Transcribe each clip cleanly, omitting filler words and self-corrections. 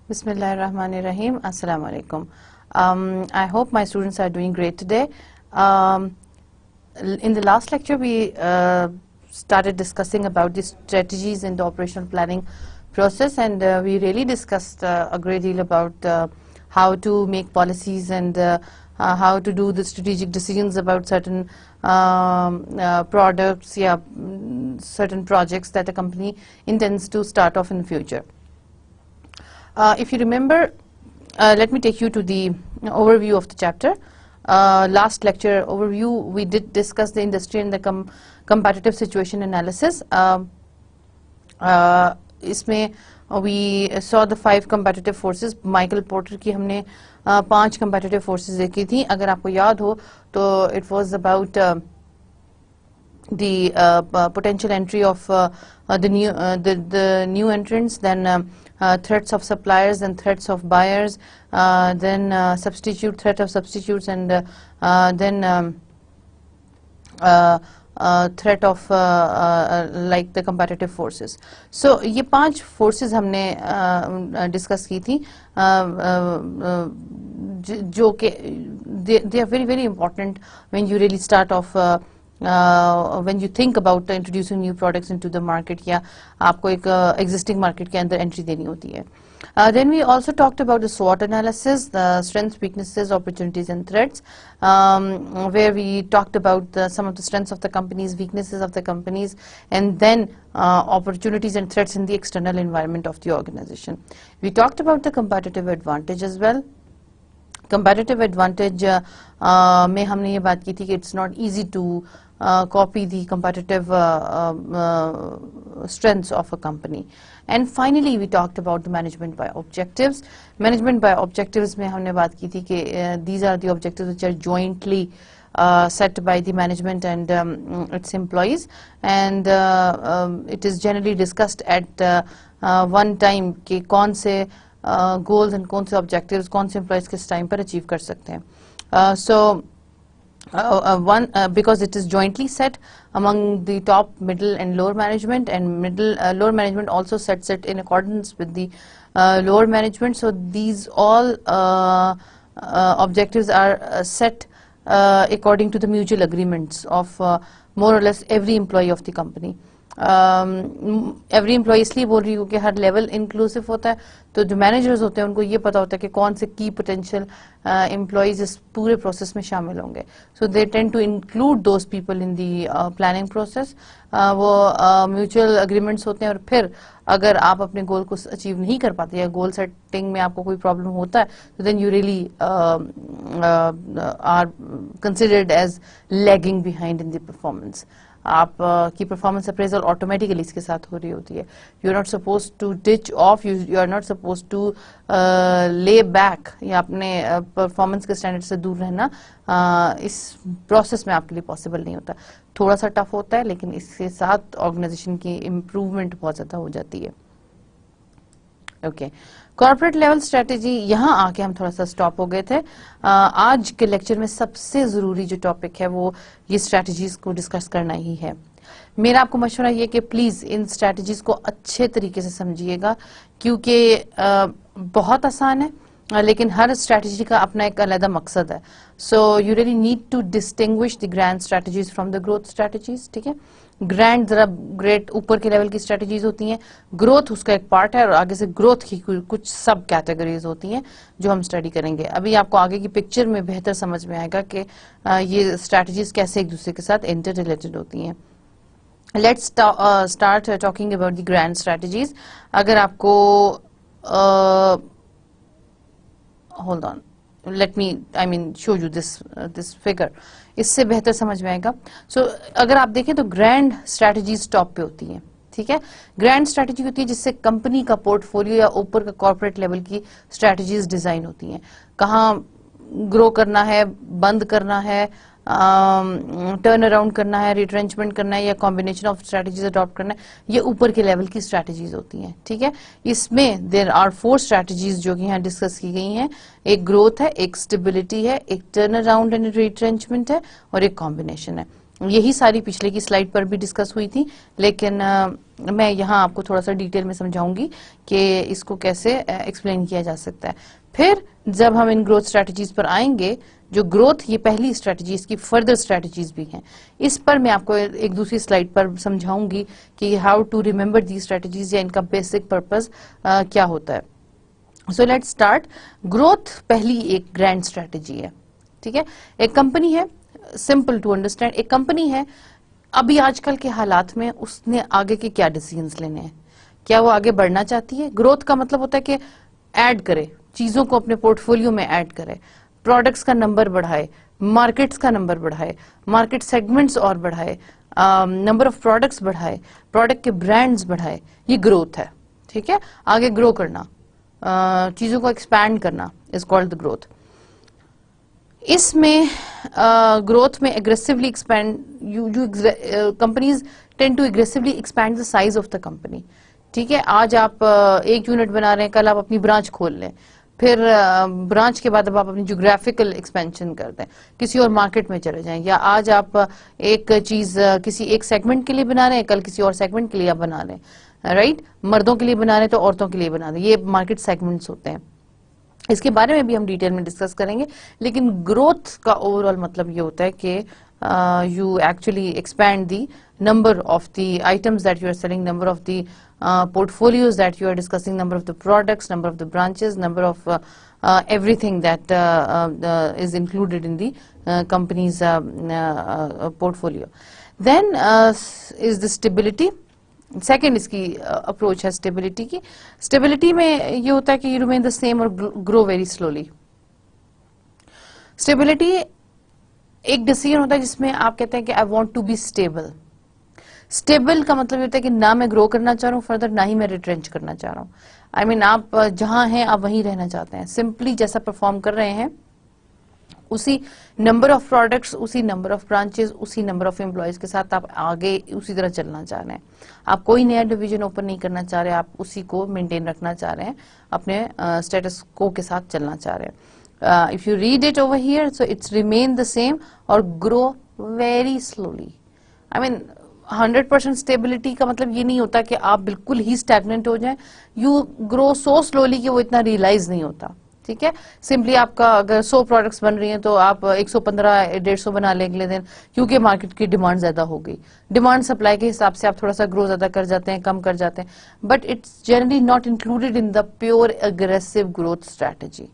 Bismillahirrahmanirrahim. Assalamu alaikum. I hope my students are doing great today. In the last lecture, we started discussing about the strategies in the operational planning process, and we really discussed a great deal about how to make policies and how to do the strategic decisions about certain products, certain projects that a company intends to start off in the future. If you remember, let me take you to the overview of the chapter. Last lecture overview, we did discuss the industry and the competitive situation analysis. इसमें we saw the 5 competitive forces. Michael Porter की हमने 5 competitive forces देखी थी. अगर आपको याद हो तो it was about the potential entry of the new entrants, then threats of suppliers and threats of buyers, then threat of substitutes, and then threat of like the competitive forces. So ये 5 forces हमने discuss की थी, जो कि they are very very important when you really start off when you think about introducing new products into the market, या आपको एक existing market के अंदर entry देनी होती है. Then we also talked about the SWOT analysis, the strengths, weaknesses, opportunities and threats, where we talked about some of the strengths of the companies, weaknesses of the companies, and then opportunities and threats in the external environment of the organization. We talked about the competitive advantage as well. Competitive advantage में हमने ये बात की थी कि it's not easy to copy the competitive strengths of a company. And finally, we talked about the management by objectives. Management by objectives में हमने बात की थी कि these are the objectives which are jointly set by the management and its employees, and it is generally discussed at one time कि कौन से goals and कौन से objectives कौन से employees किस time पर achieve कर सकते हैं. Because it is jointly set among the top, middle and lower management, and lower management also sets it in accordance with the lower management. So these all objectives are set according to the mutual agreements of more or less every employee of the company. Every employee इसलिए बोल रही हूँ कि हर level inclusive होता है, तो जो managers होते हैं उनको ये पता होता है कि कौन से की पोटेंशियल एम्प्लॉयज इस पूरे प्रोसेस में शामिल होंगे. So they tend to include those people in the planning process. वो म्यूचुअल एग्रीमेंट्स होते हैं, और फिर अगर आप अपने गोल को अचीव नहीं कर पाते या गोल सेटिंग में आपको कोई प्रॉब्लम होता है, तो then you really are considered as lagging behind in the performance. आप की परफॉर्मेंस अप्रेजल ऑटोमेटिकली इसके साथ हो रही होती है. You are not suppose to ditch off, you are not suppose to lay back या अपने परफॉर्मेंस के स्टैंडर्ड से दूर रहना इस प्रोसेस में आपके लिए पॉसिबल नहीं होता. थोड़ा सा टफ होता है, लेकिन इसके साथ ऑर्गेनाइजेशन की इम्प्रूवमेंट बहुत ज़्यादा हो जाती है. ओके, कॉर्पोरेट लेवल स्ट्रेटेजी, यहाँ आके हम थोड़ा सा स्टॉप हो गए थे. आज के लेक्चर में सबसे ज़रूरी जो टॉपिक है वो ये स्ट्रेटजीज को डिस्कस करना ही है. मेरा आपको मशवरा ये कि प्लीज़ इन स्ट्रेटजीज को अच्छे तरीके से समझिएगा, क्योंकि बहुत आसान है लेकिन हर स्ट्रेटजी का अपना एक अलग मकसद है. So you really need to distinguish the grand strategies from the growth strategies. ठीक है, ग्रैंड जरा ग्रेट ऊपर के लेवल की स्ट्रेटजीज होती हैं, ग्रोथ उसका एक पार्ट है, और आगे से ग्रोथ की कुछ सब कैटेगरीज होती हैं जो हम स्टडी करेंगे. अभी आपको आगे की पिक्चर में बेहतर समझ में आएगा कि ये स्ट्रेटजीज कैसे एक दूसरे के साथ इंटर रिलेटेड होती हैं. Let's start talking about the grand strategies. अगर आपको hold on, let me show you this figure, इससे बेहतर समझ में आएगा. सो अगर आप देखें तो ग्रैंड स्ट्रैटेजीज टॉप पे होती हैं. ठीक है, ग्रैंड स्ट्रैटेजी होती है जिससे कंपनी का पोर्टफोलियो या ऊपर का कॉर्पोरेट लेवल की स्ट्रैटेजीज डिजाइन होती हैं. कहाँ ग्रो करना है, बंद करना है, टर्न अराउंड करना है, रिट्रेंचमेंट करना है, या कॉम्बिनेशन ऑफ स्ट्रैटेजीज अडॉप्ट करना है, ये ऊपर के लेवल की स्ट्रैटेजीज होती हैं. ठीक है, इसमें देयर आर 4 स्ट्रैटेजीज जो कि यहाँ डिस्कस की गई हैं. एक ग्रोथ है, एक स्टेबिलिटी है, एक टर्न अराउंड एंड रिट्रेंचमेंट है, और एक कॉम्बिनेशन है. यही सारी पिछले की स्लाइड पर भी डिस्कस हुई थी, लेकिन मैं यहाँ आपको थोड़ा सा डिटेल में समझाऊंगी कि इसको कैसे एक्सप्लेन किया जा सकता है। फिर जब हम इन ग्रोथ स्ट्रेटजीज पर आएंगे, जो ग्रोथ ये पहली स्ट्रेटजी, इसकी फर्दर स्ट्रेटजीज भी हैं, इस पर मैं आपको एक दूसरी स्लाइड पर समझाऊंगी कि how to remember the strategies या इनका बेसिक पर्पस क्या होता है। So let's start. ग्रोथ पहली एक ग्रैंड स्ट्रेटजी है, ठीक है। एक कंपनी है, सिंपल टू अंडरस्टैंड, एक कंपनी है, अभी आजकल के हालात में उसने आगे के क्या डिसीजंस लेने हैं, क्या वो आगे बढ़ना चाहती है। ग्रोथ का मतलब होता है कि ऐड करे, चीजों को अपने पोर्टफोलियो में ऐड करे, प्रोडक्ट्स का नंबर बढ़ाए, मार्केट्स का नंबर बढ़ाए, मार्केट सेगमेंट्स और बढ़ाए, नंबर ऑफ प्रोडक्ट्स बढ़ाए, प्रोडक्ट के ब्रांड्स बढ़ाए, ये ग्रोथ है, ठीक है। आगे ग्रो करना, चीजों को एक्सपैंड करना इज कॉल्ड द ग्रोथ। इसमें ग्रोथ में aggressively expand, companies tend to aggressively expand the size of the company, ठीक है। आज आप एक यूनिट बना रहे हैं, कल आप अपनी ब्रांच खोल लें, फिर ब्रांच के बाद अब आप अपनी ज्योग्राफिकल एक्सपेंशन कर दें, किसी और मार्केट में चले जाएं, या आज आप एक चीज किसी एक सेगमेंट के लिए बना रहे हैं, कल किसी और सेगमेंट के लिए आप बना रहे हैं, राइट। मर्दों के लिए बना रहे हैं तो औरतों के लिए बना रहे हैं, ये मार्केट सेगमेंट्स होते हैं। इसके बारे में भी हम डिटेल में डिस्कस करेंगे, लेकिन ग्रोथ का ओवरऑल मतलब ये होता है कि you actually expand the number of the items that you are selling, number of the portfolios that you are discussing, number of the products, number of the branches, number of everything that is included in the company's portfolio. Then is the stability. Second इसकी approach है stability की। Stability में ये होता है कि you remain the same और grow very slowly. Stability एक डिसीजन होता है जिसमें आप कहते हैं कि I want to be stable. Stable का मतलब ये होता है कि ना मैं ग्रो करना चाह रहा हूँ फर्दर, ना ही मैं रिट्रेंच करना चाह रहा हूँ। आई मीन आप जहां हैं आप वहीं रहना चाहते हैं, सिंपली जैसा परफॉर्म कर रहे हैं उसी नंबर ऑफ प्रोडक्ट्स, उसी नंबर ऑफ ब्रांचेस, उसी नंबर ऑफ एम्प्लॉयज के साथ आप आगे उसी तरह चलना चाह रहे हैं। आप कोई नया डिवीजन ओपन नहीं करना चाह रहे, आप उसी को मेंटेन रखना चाह रहे हैं, अपने स्टेटस को के साथ चलना चाह रहे हैं। If you read it over here, so it's remain the same और grow very slowly. I mean 100% stability का मतलब ये नहीं होता कि आप बिल्कुल ही स्टैग्नेंट हो जाएं, यू ग्रो सो स्लोली कि वो इतना रियलाइज नहीं होता, ठीक है। सिंपली आपका अगर 100 प्रोडक्ट्स बन रही हैं तो आप 115-150 बना लें अगले दिन, क्योंकि मार्केट की डिमांड ज्यादा हो गई। डिमांड सप्लाई के हिसाब से आप थोड़ा सा ग्रो ज्यादा कर जाते हैं, कम कर जाते हैं, but it's generally not included in the pure aggressive growth strategy,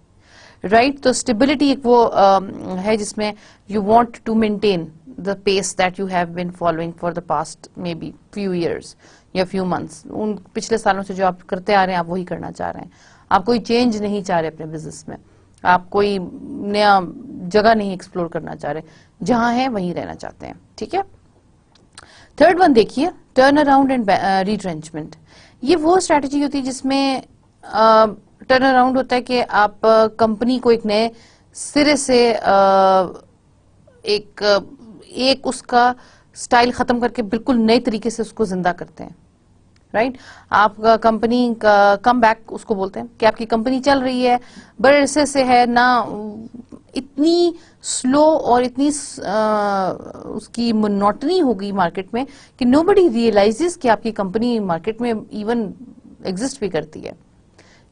right. तो स्टेबिलिटी एक वो है जिसमें you want to maintain the pace that you have been following for the past maybe few years या few months. उन पिछले सालों से जो आप करते आ रहे हैं आप वही करना चाह रहे हैं। आप कोई चेंज नहीं चाह रहे अपने बिजनेस में, आप कोई नया जगह नहीं एक्सप्लोर करना चाह रहे, जहां है वहीं रहना चाहते हैं, ठीक है। थर्ड वन देखिए, टर्न अराउंड एंड रिट्रेंचमेंट। ये वो स्ट्रैटेजी होती है जिसमें टर्न अराउंड होता है कि आप कंपनी को एक नए सिरे से एक उसका स्टाइल खत्म करके बिल्कुल नए तरीके से उसको जिंदा करते हैं, राइट। आपका कंपनी का कम बैक उसको बोलते हैं कि आपकी कंपनी चल रही है, बड़े अरसे से है ना, इतनी स्लो और इतनी उसकी मोनोटनी हो गई मार्केट में कि नोबडी रियलाइजेस कि आपकी कंपनी मार्केट में इवन एग्जिस्ट भी करती है,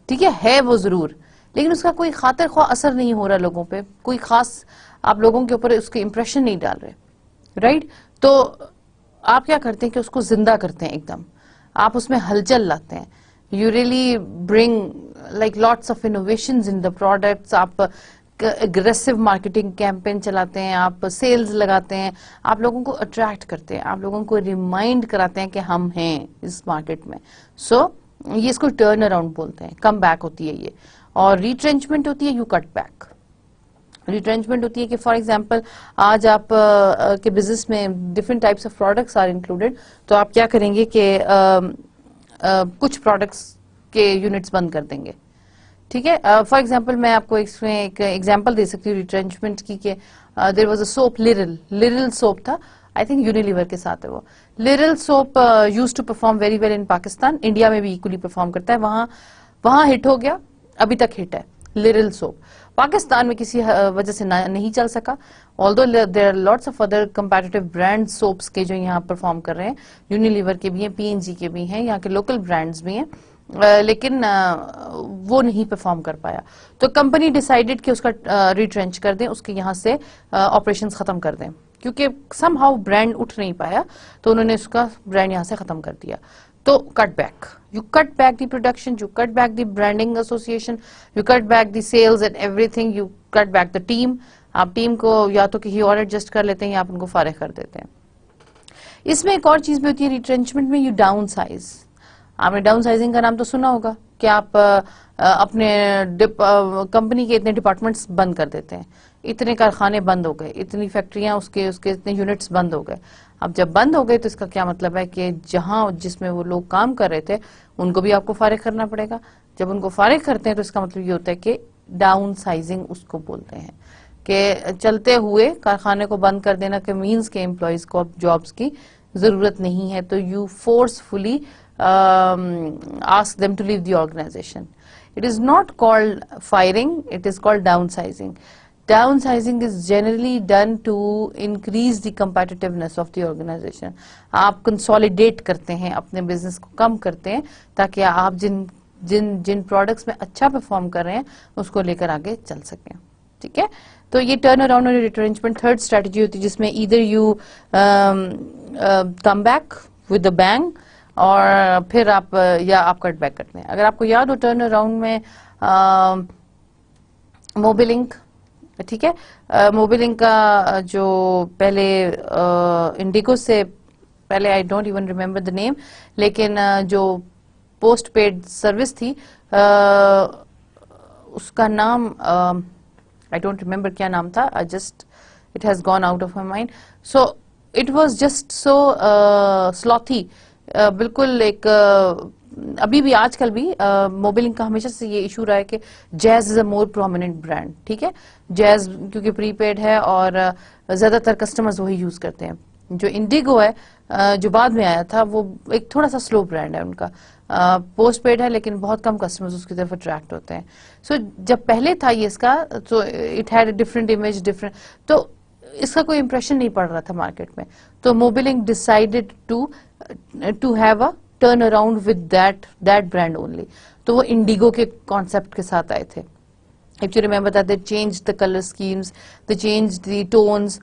ठीक है वो जरूर, लेकिन उसका कोई खातिर ख्वाह असर नहीं हो रहा लोगों पे, कोई खास आप लोगों के ऊपर उसके इंप्रेशन नहीं डाल रहे, राइट। तो आप क्या करते हैं कि उसको जिंदा करते हैं एकदम, आप उसमें हलचल लाते हैं, you really bring like lots of innovations in the products, आप एग्रेसिव मार्केटिंग कैंपेन चलाते हैं, आप सेल्स लगाते हैं, आप लोगों को अट्रैक्ट करते हैं, आप लोगों को रिमाइंड कराते हैं कि हम हैं इस मार्केट में। सो ये इसको टर्न अराउंड बोलते हैं, कम बैक होती है ये। और रिट्रेंचमेंट होती है यू कट बैक। रिट्रेंचमेंट होती है कि फॉर एग्जांपल आज आप के बिजनेस में different types of products are included, तो आप क्या करेंगे कि कुछ प्रोडक्ट्स के यूनिट्स बंद कर देंगे, ठीक है। फॉर एग्जांपल मैं आपको इसमें एक एग्जांपल दे सकती हूँ रिट्रेंचमेंट की कि there was a soap, Liril soap था, आई थिंक यूनिलीवर के साथ है वो। Liril soap used to perform very well in Pakistan, India में भी इक्वली परफॉर्म करता है, वहां हिट हो गया, अभी तक हिट है लिरिल सोप। पाकिस्तान में किसी वजह से नहीं चल सका, although there are lots of other competitive brand soaps के जो यहाँ परफॉर्म कर रहे हैं, यूनिलीवर के भी हैं, पीएनजी के भी हैं, यहाँ के लोकल ब्रांड्स भी हैं, लेकिन वो नहीं परफॉर्म कर पाया। तो कंपनी डिसाइडेड कि उसका रिट्रेंच कर दें, उसके यहाँ से ऑपरेशंस खत्म कर दें, क्योंकि समहाउ ब्रांड उठ नहीं पाया, तो उन्होंने उसका ब्रांड यहाँ से खत्म कर दिया। तो cut back, you cut back the production, you cut back the branding association, you cut back the sales and everything, you cut back the team। आप टीम को या तो कहीं और एडजस्ट कर लेते हैं या आप उनको फारिग कर देते हैं। इसमें एक और चीज भी होती है रिट्रेंचमेंट में, यू डाउन साइज। आपने डाउन साइजिंग का नाम तो सुना होगा कि आप अपने कंपनी के इतने डिपार्टमेंट्स बंद कर देते हैं, इतने कारखाने बंद हो गए, इतनी फैक्ट्रियां उसके इतने यूनिट्स बंद हो गए। अब जब बंद हो गए तो इसका क्या मतलब है कि जहां जिसमें वो लोग काम कर रहे थे उनको भी आपको फारिग करना पड़ेगा। जब उनको फारिग करते हैं तो इसका मतलब ये होता है कि डाउन साइजिंग उसको बोलते हैं, कि चलते हुए कारखाने को बंद कर देना के मीन्स के एम्प्लॉयज को अब जॉब्स की जरूरत नहीं है, तो you forcefully ask them to leave the organization. It is not called firing, it is called downsizing. Downsizing is generally done to increase the competitiveness of the organization. आप consolidate करते हैं, अपने business को कम करते हैं, ताकि आप जिन products में अच्छा perform कर रहे हैं उसको लेकर आगे चल सकें। ठीक है, तो ये टर्न अराउंड और रिट्रेंचमेंट थर्ड स्ट्रेटजी होती है, जिसमें either you come back with a bang और फिर आप या आप कट बैक करते हैं। अगर आपको याद हो टर्न अराउंड में मोबिलिंक, ठीक है, मोबिलिंक का जो पहले इंडिगो से पहले, I don't even remember the name, लेकिन जो पोस्ट पेड सर्विस थी उसका नाम आई डोंट रिमेम्बर क्या नाम था, I just it has gone out of my mind. So it was just so slothy, बिल्कुल एक अभी भी आजकल भी मोबिलिंक का हमेशा से ये इशू रहा है कि jazz is a more prominent brand. ठीक है, जैज क्योंकि प्रीपेड है और ज्यादातर कस्टमर्स वही यूज करते हैं। जो इंडिगो है जो बाद में आया था वो एक थोड़ा सा स्लो ब्रांड है, उनका पोस्ट पेड है लेकिन बहुत कम कस्टमर्स उसकी तरफ अट्रैक्ट होते हैं। सो जब पहले था ये इसका, तो it had different image, different, तो इसका कोई इंप्रेशन नहीं पड़ रहा था मार्केट में। तो Mobilink decided to have a turn around with that brand only. तो वो इंडिगो के कॉन्सेप्ट के साथ आए थे। If you remember that they change the colour schemes, they change the tones,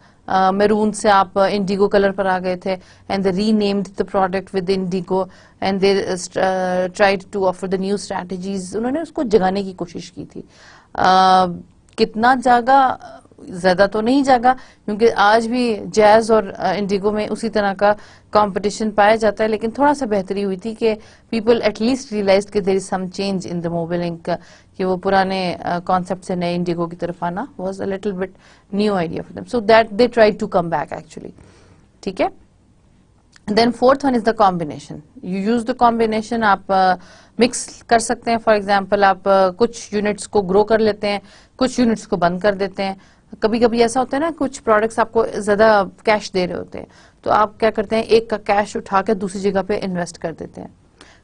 maroon से आप इंडिगो कलर पर आ गए थे, and they renamed the product with indigo and they tried to offer the new strategies. उन्होंने उसको जगाने की कोशिश की थी। कितना जागा, ज्यादा तो नहीं जागा, क्योंकि आज भी जैज और इंडिगो में उसी तरह का कंपटीशन पाया जाता है, लेकिन थोड़ा सा बेहतरी हुई थी कि people at least realised that there is some change in the Mobilink, कि वो पुराने कॉन्सेप्ट से नए इंडिगो की तरफ आना was a little bit new idea for them, so that they tried to come back actually. ठीक है, then fourth one is the combination. You use the combination, आप मिक्स कर सकते हैं। फॉर एग्जाम्पल आप कुछ यूनिट्स को ग्रो कर लेते हैं, कुछ यूनिट्स को बंद कर देते हैं। कभी कभी ऐसा होता है ना, कुछ प्रोडक्ट्स आपको ज्यादा कैश दे रहे होते हैं, तो आप क्या करते हैं, एक का कैश उठा के दूसरी जगह पे इन्वेस्ट कर देते हैं।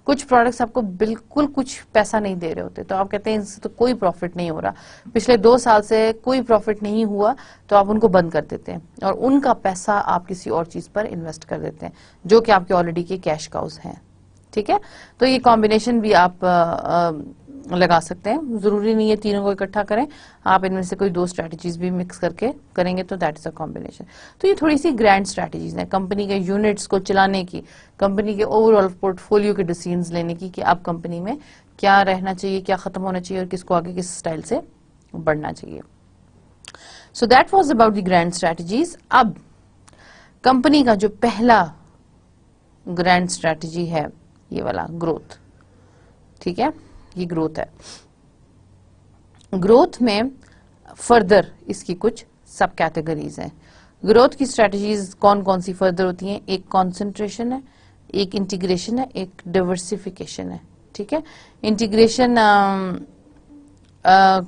कुछ प्रोडक्ट्स आपको बिल्कुल कुछ पैसा नहीं दे रहे होते, तो आप कहते हैं इनसे तो कोई प्रॉफिट नहीं हो रहा, पिछले 2 साल से कोई प्रॉफिट नहीं हुआ, तो आप उनको बंद कर देते हैं और उनका पैसा आप किसी और चीज पर इन्वेस्ट कर देते हैं जो कि आपके ऑलरेडी के कैश काउज हैं। ठीक है, तो ये कॉम्बिनेशन भी आप लगा सकते हैं, जरूरी नहीं है तीनों को इकट्ठा करें, आप इनमें से कोई 2 स्ट्रैटेजीज भी मिक्स करके करेंगे तो दैट इज अ कॉम्बिनेशन। तो ये थोड़ी सी ग्रैंड स्ट्रैटेजीज हैं कंपनी के यूनिट्स को चलाने की, कंपनी के ओवरऑल पोर्टफोलियो के डिसीजंस लेने की, कि अब कंपनी में क्या रहना चाहिए, क्या खत्म होना चाहिए और किसको आगे किस स्टाइल से बढ़ना चाहिए। So that was about the grand strategies. अब कंपनी का जो पहला ग्रैंड स्ट्रैटेजी है ये वाला ग्रोथ। ठीक है, ये ग्रोथ है। ग्रोथ में फर्दर इसकी कुछ सब कैटेगरीज हैं। ग्रोथ की स्ट्रेटजीज कौन कौन सी फर्दर होती हैं, एक कंसंट्रेशन है, एक इंटीग्रेशन है, एक डाइवर्सिफिकेशन है। ठीक है, integration,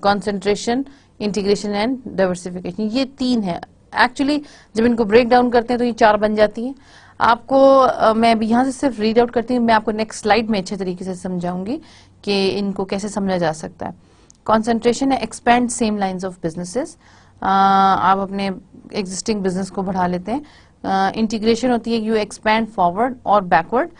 concentration, integration and diversification, ये 3 है। एक्चुअली जब इनको ब्रेक डाउन करते हैं तो ये 4 बन जाती हैं। आपको मैं अभी यहाँ से सिर्फ रीड आउट करती हूँ, मैं आपको नेक्स्ट स्लाइड में अच्छे तरीके से समझाऊंगी कि इनको कैसे समझा जा सकता है। कंसंट्रेशन है expand same lines of businesses, आप अपने एग्जिस्टिंग बिजनेस को बढ़ा लेते हैं। इंटीग्रेशन होती है यू एक्सपैंड फॉरवर्ड और backward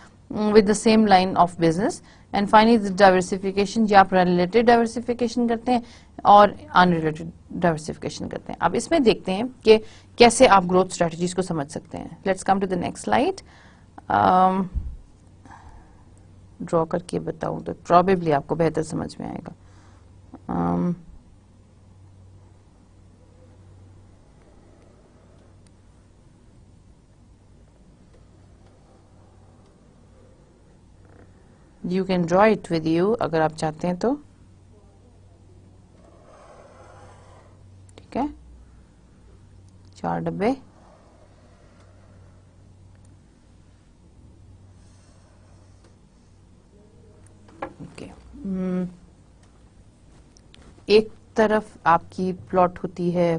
with the same line of business. And finally diversification, या आप रिलेटेड डाइवर्सिफिकेशन करते हैं और अनरिलेटेड डाइवर्सिफिकेशन करते हैं। अब इसमें देखते हैं कि कैसे आप ग्रोथ स्ट्रेटजीज को समझ सकते हैं। Let's come to the next slide. Draw करके बताऊं तो प्रॉबेबली आपको बेहतर समझ में आएगा। You can draw it with you अगर आप चाहते हैं तो, ठीक है। 4 डब्बे, ओके। एक तरफ आपकी प्लॉट होती है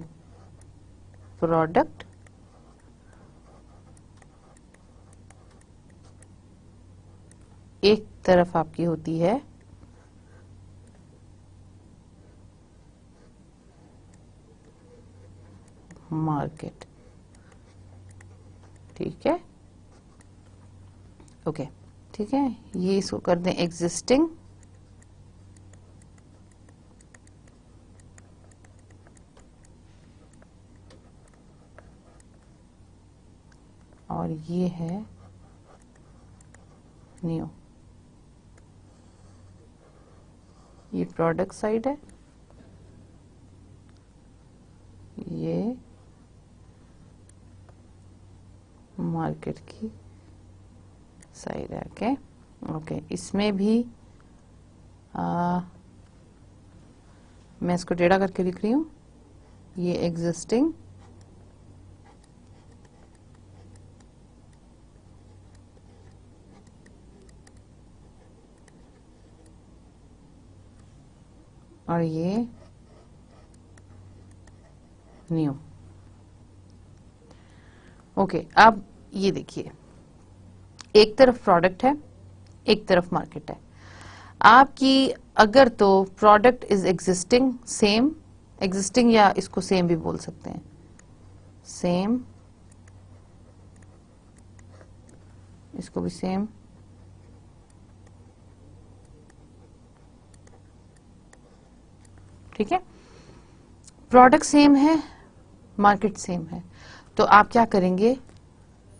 प्रोडक्ट, एक तरफ आपकी होती है मार्केट, ठीक है, ओके, ठीक है। ये इसको कर दें एग्जिस्टिंग, और ये है न्यू। ये प्रोडक्ट साइड है, ये मार्केट की साइड है, ओके ओके। इसमें भी मैं इसको टेढ़ा करके लिख रही हूं, ये एग्जिस्टिंग, और ये न्यू, ओके। अब ये देखिए, एक तरफ प्रोडक्ट है, एक तरफ मार्केट है आपकी। अगर तो product is existing, same existing, या इसको सेम भी बोल सकते हैं, सेम, इसको भी सेम, ठीक है। प्रोडक्ट सेम है, मार्केट सेम है, तो आप क्या करेंगे,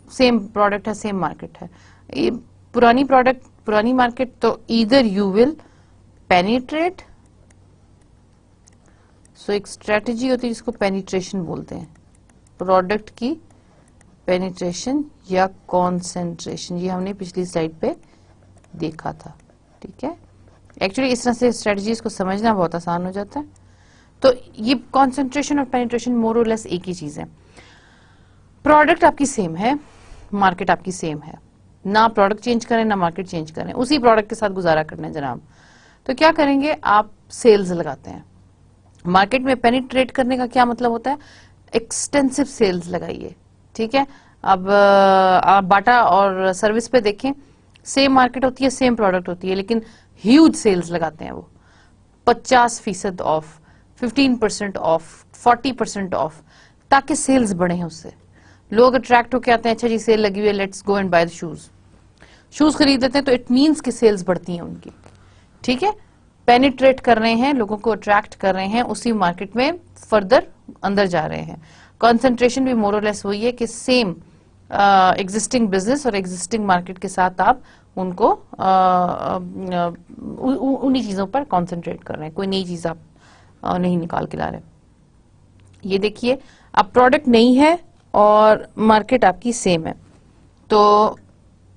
सेम प्रोडक्ट है, सेम मार्केट है, ये पुरानी प्रोडक्ट पुरानी मार्केट, तो ईदर यू विल पेनिट्रेट, सो एक स्ट्रेटजी होती है जिसको पेनिट्रेशन बोलते हैं, प्रोडक्ट की पेनिट्रेशन या कॉन्सेंट्रेशन, ये हमने पिछली स्लाइड पे देखा था, ठीक है। एक्चुअली इस तरह से स्ट्रेटजीज को समझना बहुत आसान हो जाता है। तो ये कॉन्सेंट्रेशन और पेनिट्रेशन मोर और लेस एक ही चीज है। प्रोडक्ट आपकी सेम है, मार्केट आपकी सेम है, ना प्रोडक्ट चेंज करें ना मार्केट चेंज करें, उसी प्रोडक्ट के साथ गुजारा करना है जनाब। तो क्या करेंगे, आप सेल्स लगाते हैं। मार्केट में पेनिट्रेट करने का क्या मतलब होता है, एक्सटेंसिव सेल्स लगाइए, ठीक है। अब आप बाटा और सर्विस पे देखें, सेम मार्केट होती है, सेम प्रोडक्ट होती है, लेकिन ह्यूज सेल्स लगाते हैं वो, 50% ऑफ, 15% ऑफ, 40% ऑफ, ताकि सेल्स बढ़े हैं, उससे लोग अट्रैक्ट होकर आते हैं, अच्छा जी सेल लगी हुई है, let's go and by the shoes, shoes खरीद लेते हैं, तो इट मीन्स कि सेल्स बढ़ती हैं उनकी, ठीक है। पेनिट्रेट कर रहे हैं, लोगों को अट्रैक्ट कर रहे हैं, उसी मार्केट में फर्दर अंदर जा रहे हैं। कंसंट्रेशन भी मोर और लेस वही है कि सेम एग्जिस्टिंग बिजनेस और एग्जिस्टिंग मार्केट के साथ आप उनको उन्हीं चीजों पर कंसंट्रेट कर रहे हैं, कोई नई चीज आप नहीं निकाल के ला रहे। ये देखिए, अब प्रोडक्ट नहीं है और मार्केट आपकी सेम है, तो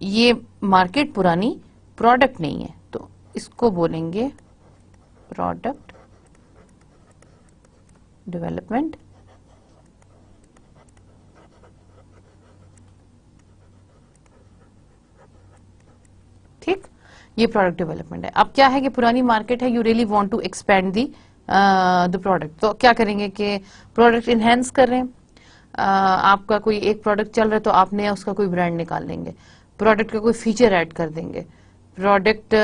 ये मार्केट पुरानी, प्रोडक्ट नहीं है, तो इसको बोलेंगे प्रोडक्ट डेवलपमेंट, ठीक। ये प्रोडक्ट डेवलपमेंट है। अब क्या है कि पुरानी मार्केट है, you really want to expand the product, तो क्या करेंगे कि प्रोडक्ट इनहेंस कर रहे हैं। आपका कोई एक प्रोडक्ट चल रहा है तो आप नया उसका कोई ब्रांड निकाल लेंगे, प्रोडक्ट का कोई फीचर ऐड कर देंगे, प्रोडक्ट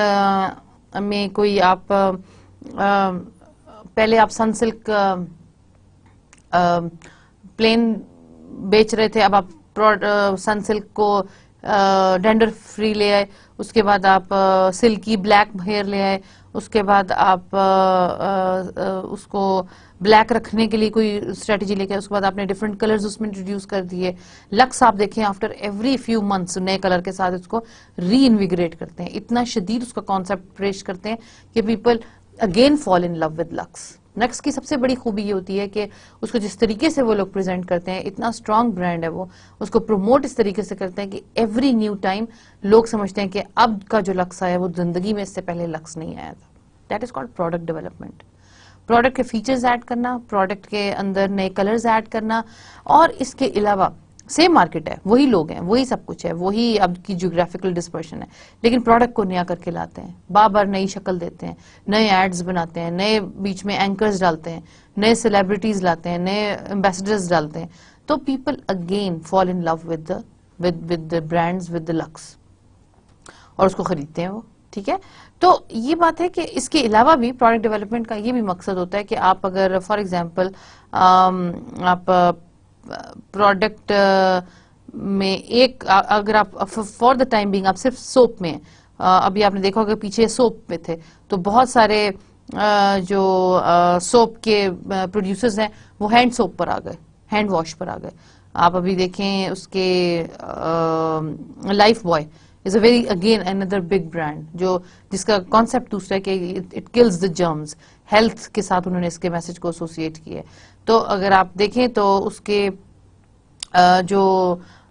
में कोई आप पहले आप सनसिल्क प्लेन बेच रहे थे, अब आप सनसिल्क को डेंडर फ्री ले आए, उसके बाद आप सिल्की ब्लैक हेयर ले आए, उसके बाद आप उसको ब्लैक रखने के लिए कोई स्ट्रेटेजी लेके आए, उसके बाद आपने डिफरेंट कलर्स उसमें इंट्रोड्यूस कर दिए। लक्स आप देखें आफ्टर एवरी फ्यू मंथ्स नए कलर के साथ उसको री इन्विगरेट करते हैं, इतना शदीद उसका कॉन्सेप्ट पेश करते हैं कि people again fall in love with lux. Lux की सबसे बड़ी खूबी ये होती है कि उसको जिस तरीके से वो लोग प्रेजेंट करते हैं, इतना स्ट्रांग ब्रांड है वो, उसको प्रमोट इस तरीके से करते हैं कि एवरी न्यू टाइम लोग समझते हैं कि अब का जो लक्स आया वो जिंदगी में इससे पहले लक्स नहीं आया था। That is called product development. Product के फीचर्स ऐड करना, प्रोडक्ट के अंदर नए कलर्स ऐड करना, और इसके अलावा सेम मार्केट है, वही लोग हैं, वही सब कुछ है, वही अब की ज्योग्राफिकल डिस्पर्शन है, लेकिन प्रोडक्ट को नया करके लाते हैं, बार बार नई शक्ल देते हैं, नए एड्स बनाते हैं, नए बीच में एंकर्स डालते हैं, नए सेलिब्रिटीज लाते हैं, नए एम्बेसडर्स डालते हैं, तो people again fall in love with the brands, with the lux, और उसको खरीदते हैं वो। ठीक है, तो ये बात है कि इसके अलावा भी प्रोडक्ट डेवलपमेंट का ये भी मकसद होता है कि आप अगर फॉर एग्जांपल आप प्रोडक्ट में एक अगर आप फॉर द टाइम बिंग आप सिर्फ सोप में अभी आपने देखा होगा पीछे सोप में थे, तो बहुत सारे जो सोप के प्रोड्यूसर्स हैं वो हैंड सोप पर आ गए, हैंड वॉश पर आ गए। आप अभी देखें उसके life boy is a very again another big brand जो जिसका कॉन्सेप्ट दूसरा है कि it kills the germs, health के साथ उन्होंने इसके मैसेज को एसोसिएट किया है। तो अगर आप देखें तो उसके जो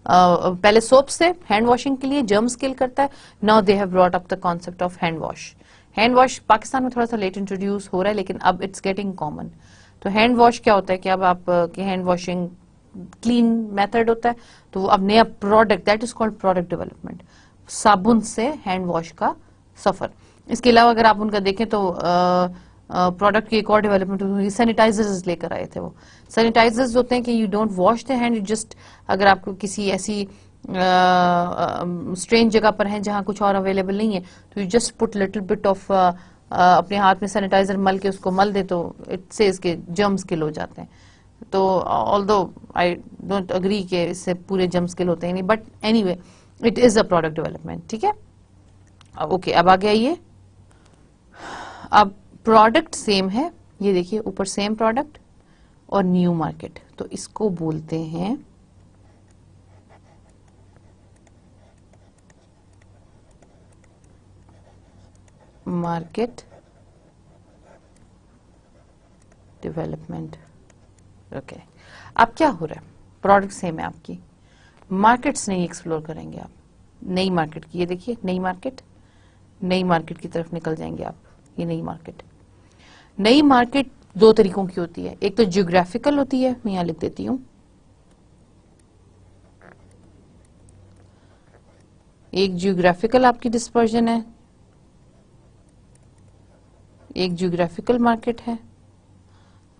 पहले सोप्स थे हैंड वॉशिंग के लिए, जर्म्स किल करता है, now they have brought up the concept of hand wash. Hand wash Pakistan में थोड़ा सा लेट इंट्रोड्यूस हो रहा है, लेकिन अब इट्स गेटिंग कॉमन। तो हैंड वॉश क्या होता है कि अब आप के हैंड वॉशिंग क्लीन मेथड होता है, तो वो अब नया product, that is called product development, साबुन से हैंड वॉश का सफर। इसके अलावा अगर आप उनका देखें तो प्रोडक्ट की एक और डेवलपमेंट सैनिटाइजर्स लेकर आए थे। वो सैनिटाइजर्स होते हैं कि you don't wash the hand, you just अगर आपको किसी ऐसी स्ट्रेंज जगह पर हैं जहां कुछ और अवेलेबल नहीं है, तो you just put little bit of अपने हाथ में सैनिटाइजर मल के उसको मल दे, तो इट से इसके जर्म्स किल हो जाते हैं। तो ऑल्दो आई डोंट अग्री कि इससे पूरे जर्म्स किल होते हैं नहीं, but anyway it is a product development. ठीक है, ओके, अब आगे आइए। अब प्रोडक्ट सेम है, ये देखिए ऊपर सेम प्रोडक्ट और न्यू मार्केट, तो इसको बोलते हैं मार्केट डेवलपमेंट। ओके, अब क्या हो रहा है, प्रोडक्ट सेम है आपकी, मार्केट्स नहीं एक्सप्लोर करेंगे आप, नई मार्केट की, ये देखिए नई मार्केट, नई मार्केट की तरफ निकल जाएंगे आप। ये नई मार्केट, नई मार्केट दो तरीकों की होती है, एक तो ज्योग्राफिकल होती है, मैं यहां लिख देती हूं, एक ज्योग्राफिकल आपकी डिस्पर्जन है, एक ज्योग्राफिकल मार्केट है,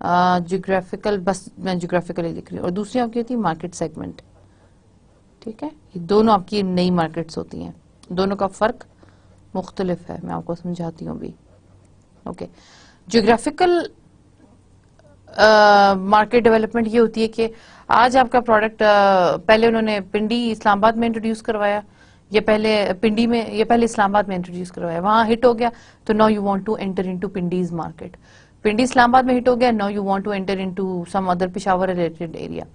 ज्योग्राफिकल, बस मैं ज्योग्राफिकल ही लिख रही हूँ, और दूसरी आपकी होती है मार्केट सेगमेंट। ठीक है, ये दोनों आपकी नई मार्केट्स होती हैं, दोनों का फर्क मुख्तलिफ है, मैं आपको समझाती हूँ अभी। ओके, ज्योग्राफिकल मार्केट डेवलपमेंट ये होती है कि आज आपका प्रोडक्ट पहले उन्होंने पिंडी इस्लामाबाद में इंट्रोड्यूस करवाया, ये पहले पिंडी में, ये पहले इस्लामाबाद में इंट्रोड्यूस करवाया, वहां हिट हो गया, तो now you want to enter into Pindi's market. Pindi Islamabad में हिट हो गया, now you want to enter into some other Peshawar related area.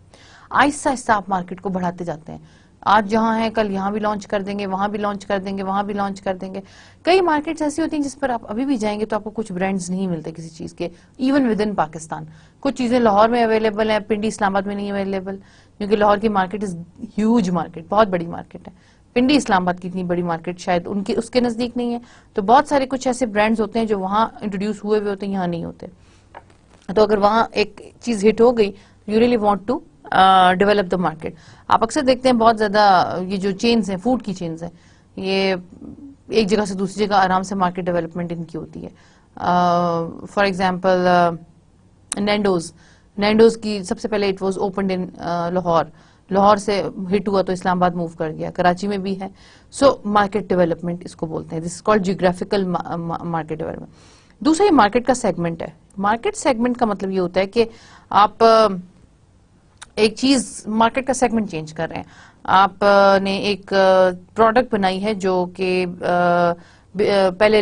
आहिस्ता आहिस्ता आप मार्केट को बढ़ाते जाते हैं, आज जहां है कल यहां भी लॉन्च कर देंगे, वहां भी लॉन्च कर देंगे, वहां भी लॉन्च कर देंगे। कई मार्केट्स ऐसी होती हैं जिस पर आप अभी भी जाएंगे तो आपको कुछ ब्रांड्स नहीं मिलते किसी चीज के, इवन विद इन पाकिस्तान। कुछ चीजें लाहौर में अवेलेबल है, पिंडी इस्लामाबाद में नहीं अवेलेबल, क्योंकि लाहौर की मार्केट इज ह्यूज मार्केट, बहुत बड़ी मार्केट है। पिंडी इस्लामाबाद की इतनी बड़ी मार्केट शायद उनके उसके नजदीक नहीं है। तो बहुत सारे कुछ ऐसे ब्रांड्स होते हैं जो वहां इंट्रोड्यूस हुए होते हैं, यहाँ नहीं होते। तो अगर वहां एक चीज हिट हो गई, you really want to develop the market. आप अक्सर देखते हैं बहुत ज्यादा ये जो चेन्स हैं, फूड की चेन्स हैं, ये एक जगह से दूसरी जगह आराम से मार्केट डेवलपमेंट इनकी होती है। फॉर एग्जांपल नैंडोज, नैंडोज की सबसे पहले इट वाज ओपनड इन लाहौर, लाहौर से हिट हुआ तो इस्लामाबाद मूव कर गया, कराची में भी है। सो मार्केट डेवलपमेंट इसको बोलते हैं, this is called geographical market development. दूसरा ये मार्केट का सेगमेंट है, मार्केट सेगमेंट का मतलब ये होता है कि आप एक चीज मार्केट का सेगमेंट चेंज कर रहे हैं। आपने एक प्रोडक्ट बनाई है जो कि पहले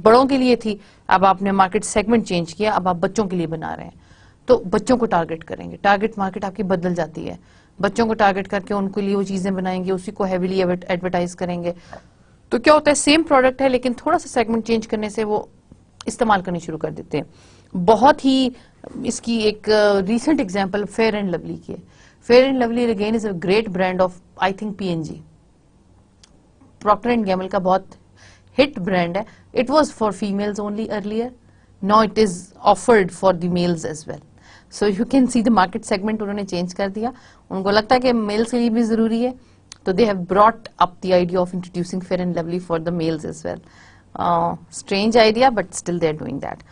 बड़ों के लिए थी, अब आपने मार्केट सेगमेंट चेंज किया, अब आप बच्चों के लिए बना रहे हैं, तो बच्चों को टारगेट करेंगे। टारगेट मार्केट आपकी बदल जाती है, बच्चों को टारगेट करके उनके लिए वो चीजें बनाएंगे, उसी को हैवीली एडवर्टाइज करेंगे। तो क्या होता है, सेम प्रोडक्ट है लेकिन थोड़ा सा सेगमेंट चेंज करने से वो इस्तेमाल करनी शुरू कर देते हैं। बहुत ही इसकी एक recent example fair and lovely की है। Fair and lovely again is a great brand of I think P and G, Procter and Gamble का बहुत हिट ब्रांड है। It was for females only earlier, now it is offered for the males as well. So you can see the market segment उन्होंने change कर दिया। उनको लगता है कि मेल्स के लिए भी जरूरी है, तो they have brought up the idea of introducing fair and lovely for the males as well. Strange idea but still they are doing that.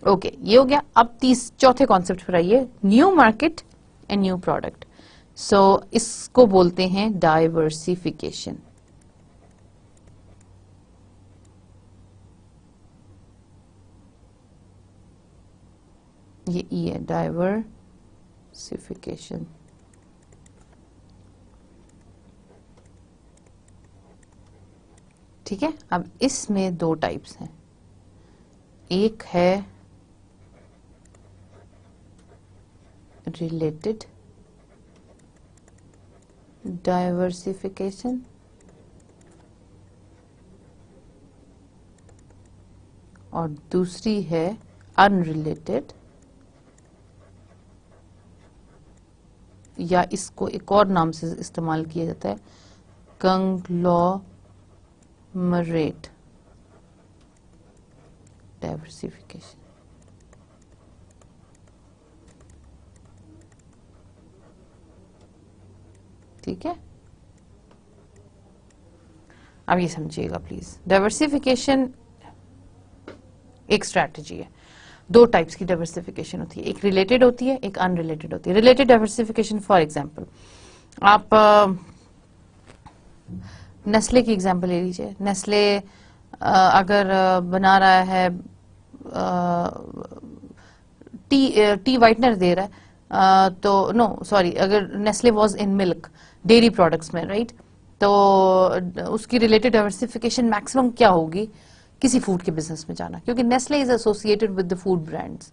Okay, ये हो गया। अब चौथे कॉन्सेप्ट पर आइए, new market and new product. So इसको बोलते हैं डाइवर्सिफिकेशन। ये ई है, डाइवर्सिफिकेशन। ठीक है, अब इसमें दो टाइप्स हैं। एक है रिलेटेड डाइवर्सिफिकेशन और दूसरी है अनरिलेटेड, या इसको एक और नाम से इस्तेमाल किया जाता है, कंग्लोमरेट डाइवर्सिफिकेशन। ठीक है, अब ये समझिएगा प्लीज। डाइवर्सिफिकेशन एक स्ट्रैटेजी है। दो टाइप्स की डाइवर्सिफिकेशन होती है, एक रिलेटेड होती है, एक अनरिलेटेड होती है। रिलेटेड डाइवर्सिफिकेशन, फॉर एग्जांपल आप नेस्ले की एग्जांपल ले लीजिए। नेस्ले अगर बना रहा है टी वाइटनर दे रहा है, तो नो सॉरी, अगर Nestle was in milk, dairy products में, राइट, तो उसकी रिलेटेड डाइवर्सिफिकेशन मैक्सिमम क्या होगी, किसी फूड के बिजनेस में जाना, क्योंकि Nestle is associated with the food brands.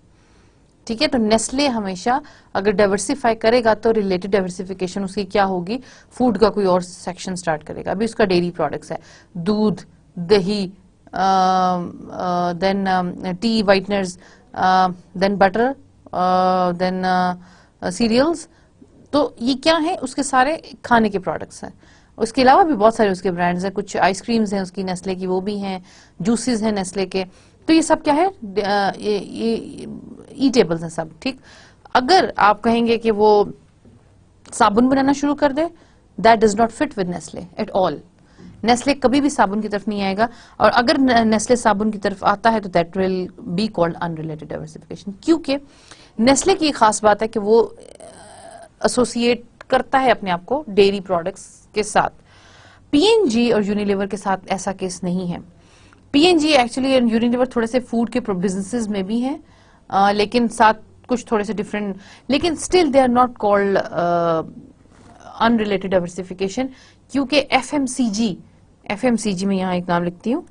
ठीक है, तो नेस्ले हमेशा अगर डाइवर्सिफाई करेगा तो रिलेटेड डाइवर्सिफिकेशन उसकी क्या होगी, फूड का कोई और सेक्शन स्टार्ट करेगा। अभी उसका डेयरी प्रोडक्ट्स है, दूध, दही, then tea whiteners, then butter, then cereals. तो ये क्या है, उसके सारे खाने के प्रोडक्ट्स हैं। उसके अलावा भी बहुत सारे उसके ब्रांड्स हैं, कुछ आइसक्रीम्स हैं उसकी नेस्ले की, वो भी हैं, जूसेस हैं नेस्ले के। तो ये सब क्या है, ये ईटेबल्स हैं सब। ठीक, अगर आप कहेंगे कि वो साबुन बनाना शुरू कर दे, that does not fit with Nestle at all. Nestle कभी भी साबुन की तरफ नहीं आएगा, और अगर नेस्ले साबुन की तरफ आता है तो that will be called unrelated diversification, क्योंकि नेस्ले की खास बात है कि वो एसोसिएट करता है अपने आप को डेयरी प्रोडक्ट्स के साथ। पीएनजी और यूनिलीवर के साथ ऐसा केस नहीं है। पीएनजी एक्चुअली और यूनिलीवर थोड़े से फूड के बिजनेसेस में भी हैं, लेकिन साथ कुछ थोड़े से डिफरेंट, लेकिन still they are not called unrelated diversification, क्योंकि एफएमसीजी में यहां एक नाम लिखती हूं,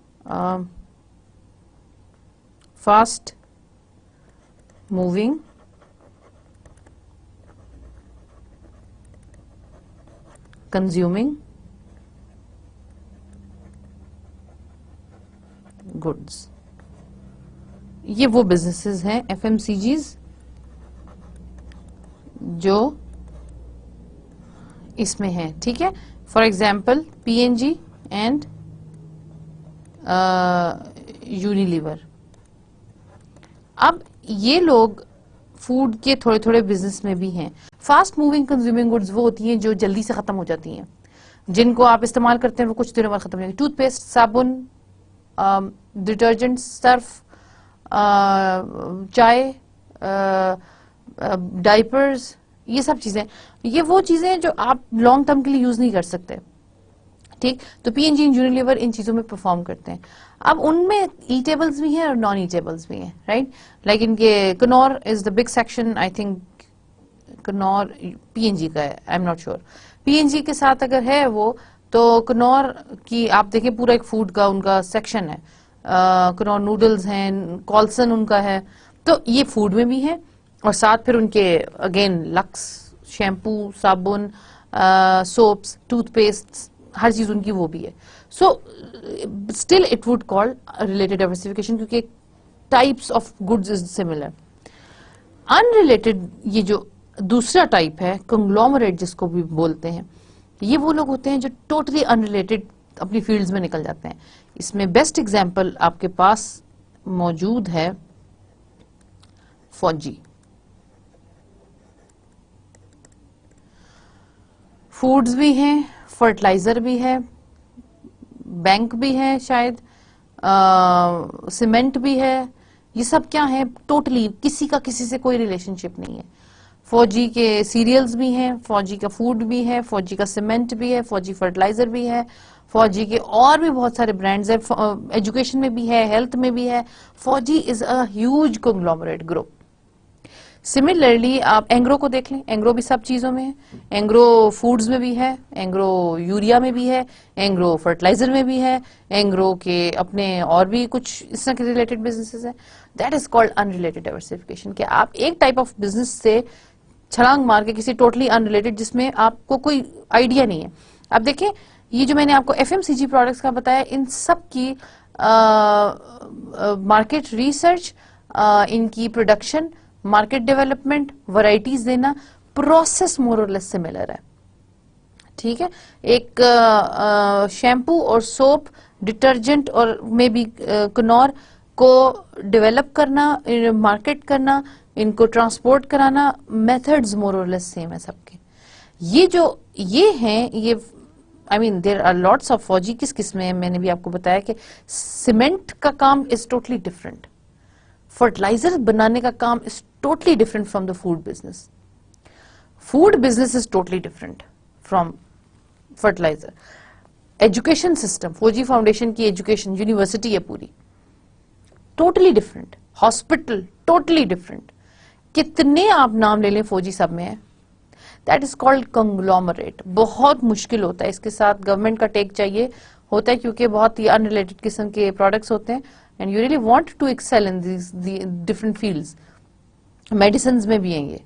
फास्ट मूविंग कंज्यूमिंग गुड्स, ये वो बिजनेसेस हैं एफएमसीजीज जो इसमें है। ठीक है, for example PNG and Unilever. अब ये लोग फूड के थोड़े थोड़े बिजनेस में भी हैं। फास्ट मूविंग कंज्यूमिंग गुड्स वो होती हैं जो जल्दी से खत्म हो जाती हैं, जिनको आप इस्तेमाल करते हैं वो कुछ दिनों बाद खत्म हो जाएगी। टूथपेस्ट, साबुन, डिटर्जेंट, सर्फ, चाय, डाइपर्स, ये सब चीजें, ये वो चीजें हैं जो आप लॉन्ग टर्म के लिए यूज नहीं कर सकते। ठीक, तो पीएनजी एंड यूनिलीवर इन चीजों में परफॉर्म करते हैं। अब उनमें ईटेबल्स भी हैं और नॉन ईटेबल्स भी हैं, राइट, लाइक इनके Knorr is the big section, I think Knorr PNG का है, I am not sure. PNG के साथ अगर है वो, तो कनौर की आप देखें पूरा एक फूड का उनका सेक्शन है, कनौर नूडल्स हैं, कॉल्सन उनका है, तो ये फूड में भी है, और साथ फिर उनके अगेन लक्स, शैम्पू, साबुन, सोप्स, टूथपेस्ट, हर चीज उनकी वो भी है। So still it would called related diversification, क्योंकि types of goods is similar. Unrelated ये जो दूसरा टाइप है कंग्लोमरेट जिसको भी बोलते हैं, ये वो लोग होते हैं जो टोटली अनरिलेटेड अपनी फील्ड्स में निकल जाते हैं। इसमें बेस्ट एग्जांपल आपके पास मौजूद है फौजी। फूड्स भी हैं, फर्टिलाइजर भी है, बैंक भी है शायद, सीमेंट भी है, ये सब क्या है, टोटली किसी का किसी से कोई रिलेशनशिप नहीं है। फौजी के सीरियल्स भी हैं, फौजी का फूड भी है, फौजी का सीमेंट भी है, फौजी फर्टिलाइजर भी है, फौजी के और भी बहुत सारे ब्रांड्स हैं, एजुकेशन में भी है, हेल्थ में भी है। फौजी is a huge conglomerate group. Similarly आप एंग्रो को देख लें, एंग्रो भी सब चीजों में है, एंग्रो फूड्स में भी है, एंग्रो यूरिया में भी है, एंग्रो फर्टिलाइजर में भी है, एंग्रो के अपने और भी कुछ इस तरह के रिलेटेड बिजनेसेस हैं। That is called unrelated diversification, कि आप एक टाइप ऑफ बिजनेस से छलांग मार के किसी टोटली अनरिलेटेड जिसमें आपको कोई आइडिया नहीं है। अब देखें, ये जो मैंने आपको एफएमसीजी प्रोडक्ट्स का बताया, इन सब की मार्केट रिसर्च, इनकी प्रोडक्शन, मार्केट डेवलपमेंट, वैरायटीज देना, प्रोसेस मोर और लेस सिमिलर है। ठीक है, एक शैम्पू और सोप, डिटर्जेंट और मे बी कनौर को डेवलप करना, मार्केट करना, इनको ट्रांसपोर्ट कराना, मेथड्स मोर और लेस सेम है सबके। ये हैं ये I mean there are lots of Fauji किस किस में है, मैंने भी आपको बताया कि सीमेंट का काम इज टोटली डिफरेंट, फर्टिलाइजर बनाने का काम is totally different from the food business, food business is totally different from fertiliser. Education system, Fauji foundation की एजुकेशन यूनिवर्सिटी है पूरी, totally different, hospital totally different, कितने आप नाम ले लें फौजी सब में है। That is called conglomerate. बहुत मुश्किल होता है, इसके साथ गवर्नमेंट का टेक चाहिए होता है, क्योंकि बहुत ही अनरिलेटेड किस्म के प्रोडक्ट्स होते हैं and you really want to excel in these different fields. Medicine में भी हैं ये,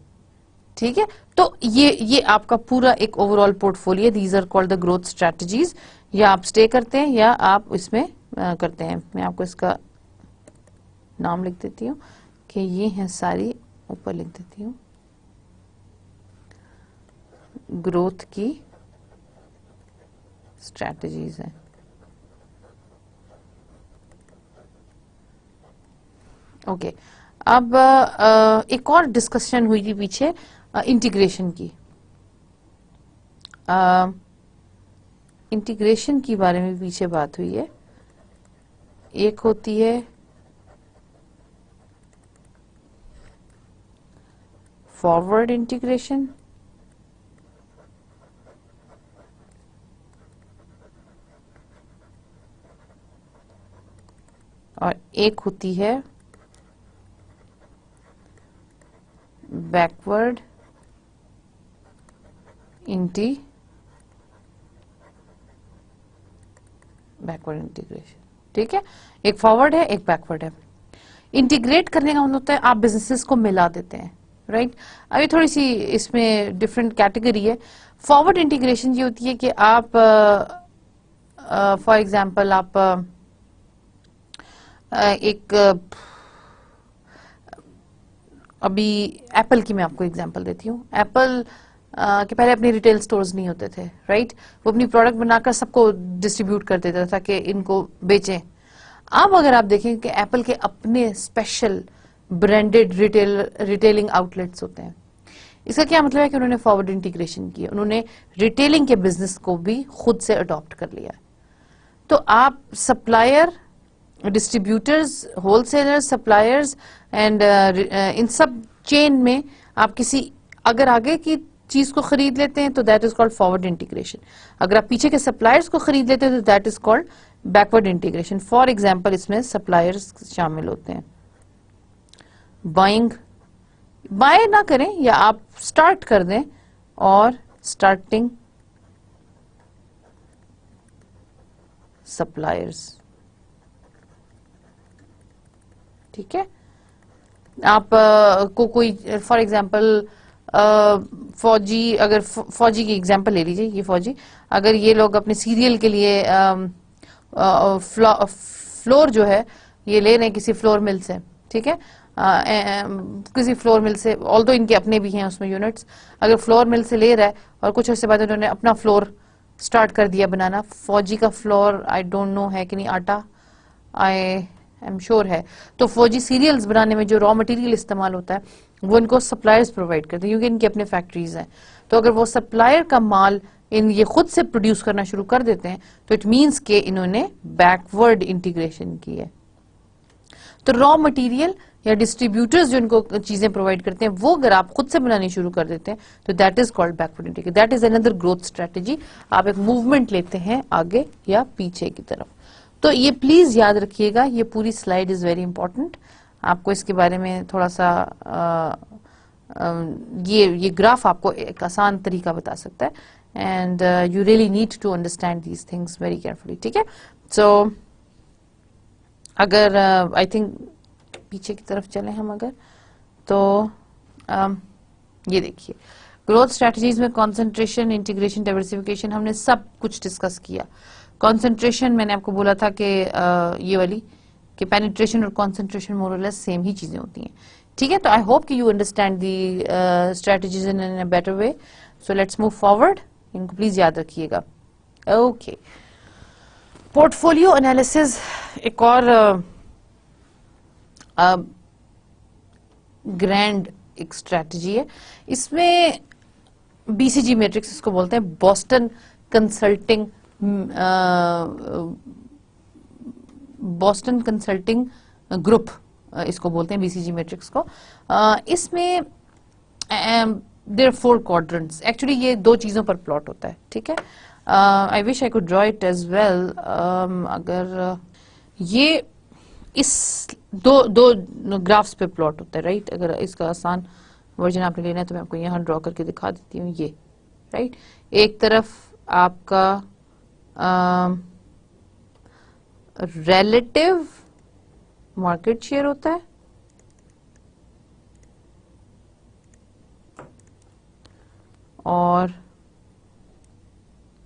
ठीक है। तो ये आपका पूरा एक overall portfolio, these are called the growth strategies. या आप स्टे करते हैं या आप इसमें करते हैं। मैं आपको इसका नाम लिख देती हूँ कि ये हैं सारी, ऊपर लिख देती हूँ, ग्रोथ की स्ट्रैटेजीज हैं। ओके, अब एक और डिस्कशन हुई थी पीछे इंटीग्रेशन की। इंटीग्रेशन के बारे में पीछे बात हुई है। एक होती है फॉरवर्ड इंटीग्रेशन, और एक होती है बैकवर्ड इंटीग्रेशन। ठीक है, एक फॉरवर्ड है, एक बैकवर्ड है। इंटीग्रेट करने का मतलब होता है आप बिजनेसेस को मिला देते हैं, राइट। अभी थोड़ी सी इसमें डिफरेंट कैटेगरी है। फॉरवर्ड इंटीग्रेशन ये होती है कि आप फॉर एग्जांपल आप एक अभी एप्पल की मैं आपको एग्जांपल देती हूँ। एप्पल के पहले अपने रिटेल स्टोर्स नहीं होते थे, राइट। वो अपनी प्रोडक्ट बनाकर सबको डिस्ट्रीब्यूट कर देता था कि इनको बेचें। अब अगर आप देखें कि एप्पल के अपने स्पेशल ब्रांडेड रिटेलिंग आउटलेट्स होते हैं। इसका क्या मतलब है कि उन्होंने फॉरवर्ड इंटीग्रेशन किया, उन्होंने रिटेलिंग के बिजनेस को भी खुद से अडॉप्ट कर लिया। तो आप supplier, distributors, wholesalers, suppliers and in सब चेन में आप किसी अगर आगे की चीज को खरीद लेते हैं तो that is called forward integration. अगर आप पीछे के सप्लायर्स को खरीद लेते हैं तो that is called backward integration. For example इसमें सप्लायर्स शामिल होते हैं। बाइंग, बाय ना करें या आप स्टार्ट कर दें, और स्टार्टिंग सप्लायर्स, ठीक है। आप को कोई फॉर एग्जांपल फौजी, अगर फौजी की एग्जांपल ले लीजिए, ये फौजी अगर ये लोग अपने सीरियल के लिए फ्लोर जो है ये ले रहे हैं किसी फ्लोर मिल से, ठीक है, किसी फ्लोर मिल से, ऑल्दो इनके अपने भी हैं उसमें यूनिट्स, अगर फ्लोर मिल से ले रहा है और कुछ अर्से बाद उन्होंने अपना फ्लोर स्टार्ट कर दिया बनाना। फौजी का फ्लोर आई डोंट नो है कि नहीं, आटा आई एम श्योर है। तो फौजी सीरियल्स बनाने में जो रॉ मटेरियल इस्तेमाल होता है वो इनको सप्लायर्स प्रोवाइड करते हैं, क्योंकि इनकी अपने फैक्ट्रीज हैं। तो अगर वो सप्लायर का माल इन ये खुद से प्रोड्यूस करना शुरू कर देते हैं तो इट मीन्स के इन्होंने बैकवर्ड इंटीग्रेशन की है। तो रॉ मटेरियल या डिस्ट्रीब्यूटर्स जो इनको चीजें प्रोवाइड करते हैं वो अगर आप खुद से बनानी शुरू कर देते हैं तो that is called backward integration. That is another growth strategy. आप एक मूवमेंट लेते हैं आगे या पीछे की तरफ। तो ये प्लीज याद रखिएगा, ये पूरी स्लाइड इज वेरी इंपॉर्टेंट। आपको इसके बारे में थोड़ा सा ये ग्राफ आपको एक आसान तरीका बता सकता है, and you really need to understand these things very carefully, ठीक है। सो अगर आई थिंक पीछे की तरफ चले हम अगर, तो ये देखिए ग्रोथ स्ट्रेटजीज में कंसंट्रेशन, इंटीग्रेशन, डाइवर्सिफिकेशन हमने सब कुछ डिस्कस किया। कंसंट्रेशन मैंने आपको बोला था कि ये वाली कि पेनिट्रेशन और कंसंट्रेशन मोर और लेस सेम ही चीजें होती हैं, ठीक है। तो आई होप कि you understand the strategies in a better way. So let's move forward, इनको प्लीज याद रखिएगा। ओके, पोर्टफोलियो एनालिसिस एक और ग्रैंड एक स्ट्रेटजी है। इसमें बीसीजी मैट्रिक्स इसको बोलते हैं, Boston consulting, Boston consulting group इसको बोलते हैं बीसीजी मैट्रिक्स को। इसमें देयर 4 क्वाड्रेंट्स। एक्चुअली ये 2 चीजों पर प्लॉट होता है, ठीक है। I wish I could draw it as well. अगर ये इस दो ग्राफ्स पे प्लॉट होता है, राइट। अगर इसका आसान वर्जन आपने लेना है तो मैं आपको यहाँ ड्रॉ करके दिखा देती हूँ, ये राइट। एक तरफ आपका रिलेटिव मार्केट शेयर होता है, और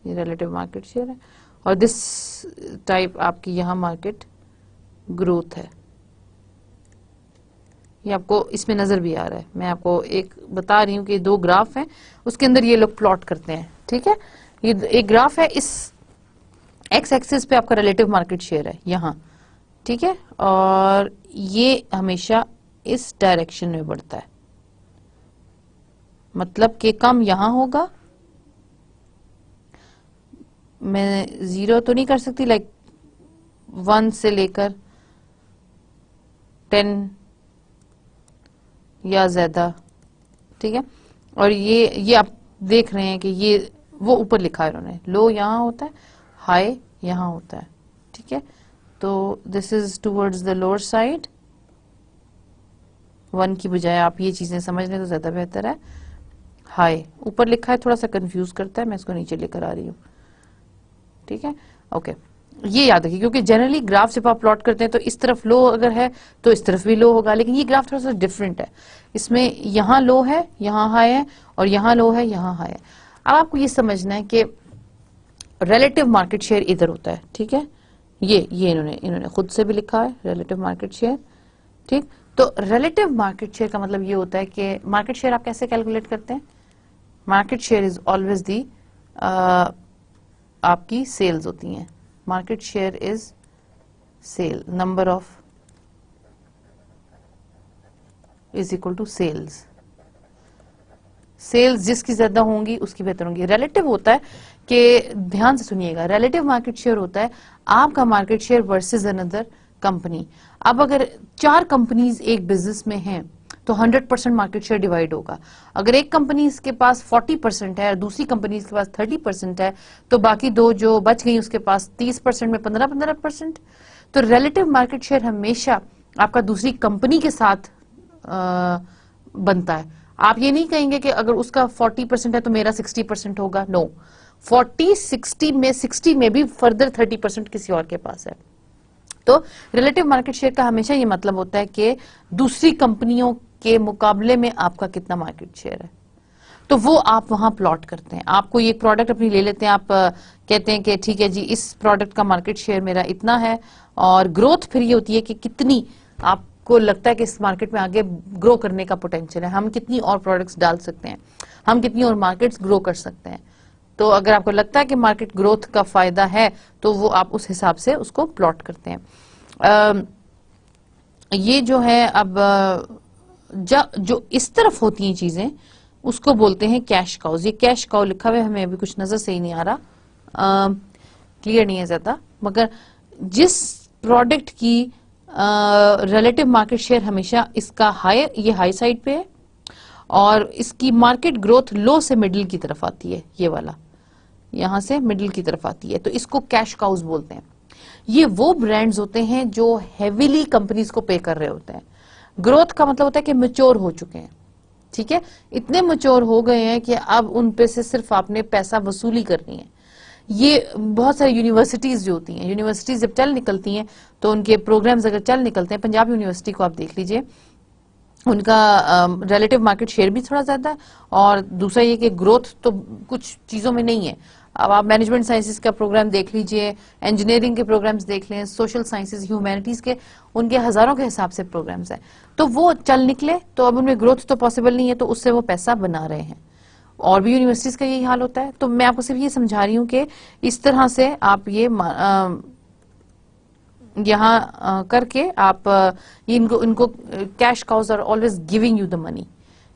ये रिलेटिव मार्केट शेयर है, और दिस टाइप आपकी यहां मार्केट ग्रोथ है। ये आपको इसमें नजर भी आ रहा है। मैं आपको एक बता रही हूं कि 2 ग्राफ हैं, उसके अंदर ये लोग प्लॉट करते हैं, ठीक है। ये एक ग्राफ है, इस एक्स एक्सिस पे आपका रिलेटिव मार्केट शेयर है यहां, ठीक है, और ये हमेशा इस डायरेक्शन में बढ़ता है, मतलब कि कम यहां होगा। मैं 0 तो नहीं कर सकती, लाइक 1 से लेकर 10 या ज्यादा, ठीक है। और ये आप देख रहे हैं कि ये वो ऊपर लिखा है उन्होंने, लो यहां होता है, हाई यहां होता है, ठीक है। तो this is towards the lower side. 1 की बजाय आप ये चीजें समझ लें तो ज्यादा बेहतर है। हाई ऊपर लिखा है, थोड़ा सा कंफ्यूज करता है, मैं इसको नीचे लेकर आ रही हूँ, ठीक है। ओके, ये याद रखिए, क्योंकि जनरली ग्राफ जब आप प्लॉट करते हैं तो इस तरफ लो अगर है तो इस तरफ भी लो होगा, लेकिन ये ग्राफ थोड़ा सा डिफरेंट है। इसमें यहां लो है, यहां हाई है, और यहां लो है, यहां हाई है। अब आपको ये समझना है कि रिलेटिव मार्केट शेयर इधर होता है, ठीक है। ये इन्होंने खुद से भी लिखा है रिलेटिव मार्केट शेयर, ठीक। तो रिलेटिव मार्केट शेयर का मतलब ये होता है कि मार्केट शेयर आप कैसे कैलकुलेट करते हैं? Market share is always the आपकी सेल्स होती हैं। Market share is sale, number of is equal to sales. Sales जिसकी ज्यादा होंगी उसकी बेहतर होंगी। रिलेटिव होता है कि, ध्यान से सुनिएगा, रिलेटिव मार्केट शेयर होता है आपका market share versus another company. अब अगर 4 कंपनीज एक बिजनेस में हैं तो 100% मार्केट शेयर डिवाइड होगा। अगर एक कंपनी के पास 40% है और दूसरी कंपनी के पास 30% है, तो बाकी दो जो बच गई उसके पास 30% में 15-15%। तो रिलेटिव मार्केट शेयर हमेशा आपका दूसरी कंपनी के साथ बनता है। आप ये नहीं कहेंगे कि अगर उसका 40% है तो मेरा 60% होगा, नो। 40-60 में 60 में भी फर्दर 30% किसी और के पास है। तो रिलेटिव मार्केट शेयर का हमेशा ये मतलब होता है कि दूसरी कंपनियों के मुकाबले में आपका कितना मार्केट शेयर है। तो वो आप वहां प्लॉट करते हैं। आपको ये प्रोडक्ट अपनी ले लेते हैं, आप कहते हैं कि ठीक है जी, इस प्रोडक्ट का मार्केट शेयर मेरा इतना है, और ग्रोथ फिर ये होती है कि कितनी आपको लगता है कि इस मार्केट में आगे ग्रो करने का पोटेंशियल है, हम कितनी और प्रोडक्ट्स डाल सकते हैं, हम कितनी और मार्केट्स ग्रो कर सकते हैं। तो अगर आपको लगता है कि मार्केट ग्रोथ का फायदा है तो वो आप उस हिसाब से उसको प्लॉट करते हैं। ये जो है अब जो इस तरफ होती हैं चीजें उसको बोलते हैं कैश काउज। ये कैश काउ लिखा हुआ है, हमें अभी कुछ नजर से ही नहीं आ रहा, क्लियर नहीं है ज्यादा, मगर जिस प्रोडक्ट की रिलेटिव मार्केट शेयर हमेशा इसका हाई, ये हाई साइड पे है और इसकी मार्केट ग्रोथ लो से मिडिल की तरफ आती है, ये वाला यहां से मिडिल की तरफ आती है, तो इसको कैश काउज बोलते हैं। ये वो ब्रांड्स होते हैं जो हेवीली कंपनीज को पे कर रहे होते हैं। ग्रोथ का मतलब होता है कि मैच्योर हो चुके हैं, ठीक है, इतने मैच्योर हो गए हैं कि अब उन पे से सिर्फ आपने पैसा वसूली करनी है। ये बहुत सारी यूनिवर्सिटीज जो होती हैं, यूनिवर्सिटीज जब चल निकलती हैं तो उनके प्रोग्राम्स अगर चल निकलते हैं, पंजाब यूनिवर्सिटी को आप देख लीजिए, उनका रिलेटिव मार्केट शेयर भी थोड़ा ज्यादा है, और दूसरा ये कि ग्रोथ तो कुछ चीजों में नहीं है। अब आप मैनेजमेंट साइंसेज का प्रोग्राम देख लीजिए, इंजीनियरिंग के प्रोग्राम्स देख लें, सोशल साइंसेज, ह्यूमैनिटीज के, उनके हजारों के हिसाब से प्रोग्राम्स हैं। तो वो चल निकले तो अब उनमें ग्रोथ तो पॉसिबल नहीं है, तो उससे वो पैसा बना रहे हैं। और भी यूनिवर्सिटीज का यही हाल होता है। तो मैं आपको सिर्फ ये समझा रही हूँ कि इस तरह से आप ये यहाँ करके आप इनको cash cows are always giving you the money,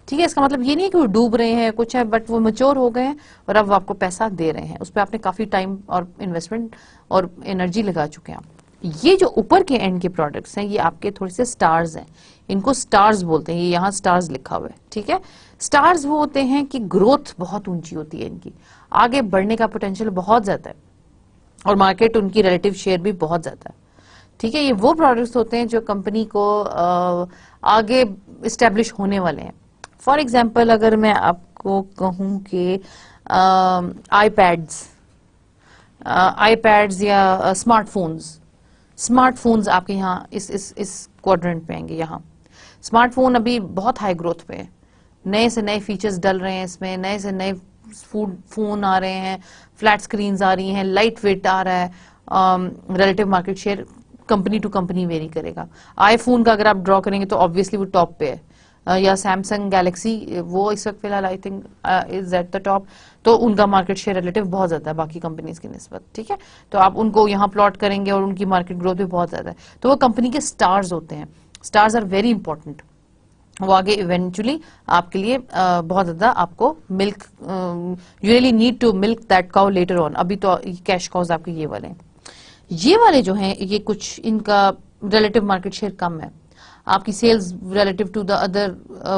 ठीक है। इसका मतलब ये नहीं है कि वो डूब रहे हैं कुछ है, बट वो मैच्योर हो गए हैं और अब वो आपको पैसा दे रहे हैं, उस पर आपने काफी टाइम और इन्वेस्टमेंट और एनर्जी लगा चुके हैं आप। ये जो ऊपर के एंड के प्रोडक्ट्स हैं ये आपके थोड़े से स्टार्स हैं, इनको स्टार्स बोलते हैं। ये यहाँ स्टार्स लिखा हुआ है, ठीक है। स्टार्स वो होते हैं कि ग्रोथ बहुत ऊंची होती है इनकी, आगे बढ़ने का पोटेंशियल बहुत ज्यादा है और मार्केट उनकी रिलेटिव शेयर भी बहुत ज्यादा है, ठीक है। ये वो प्रोडक्ट्स होते हैं जो कंपनी को आगे इस्टेब्लिश होने वाले हैं। फॉर एग्जाम्पल अगर मैं आपको कहूं कि आईपैड्स या स्मार्टफोन्स आपके यहाँ इस क्वाड्रेंट पे आएंगे। यहाँ स्मार्टफोन अभी बहुत हाई ग्रोथ पे है, नए से नए फीचर्स डल रहे हैं इसमें, नए से नए फोन आ रहे हैं, फ्लैट स्क्रीन्स आ रही हैं, लाइट वेट आ रहा है। Relative market share company to company vary करेगा। आईफोन का अगर आप ड्रॉ करेंगे तो ऑब्वियसली वो टॉप पे है, या सैमसंग गैलेक्सी वो इस वक्त फिलहाल I think is at the top, तो उनका मार्केट शेयर रिलेटिव बहुत ज्यादा है बाकी कंपनीज की निस्बत, ठीक है। तो आप उनको यहाँ प्लॉट करेंगे और उनकी मार्केट ग्रोथ भी बहुत ज्यादा है, तो वो कंपनी के स्टार्स होते हैं। स्टार्स आर वेरी इंपॉर्टेंट, वो आगे इवेंचुअली आपके लिए बहुत ज्यादा आपको milk, you really need to milk that cow later on. अभी तो कैश काउज आपके ये वाले हैं। ये वाले जो हैं ये कुछ इनका रिलेटिव मार्केट शेयर कम है, आपकी sales relative to the other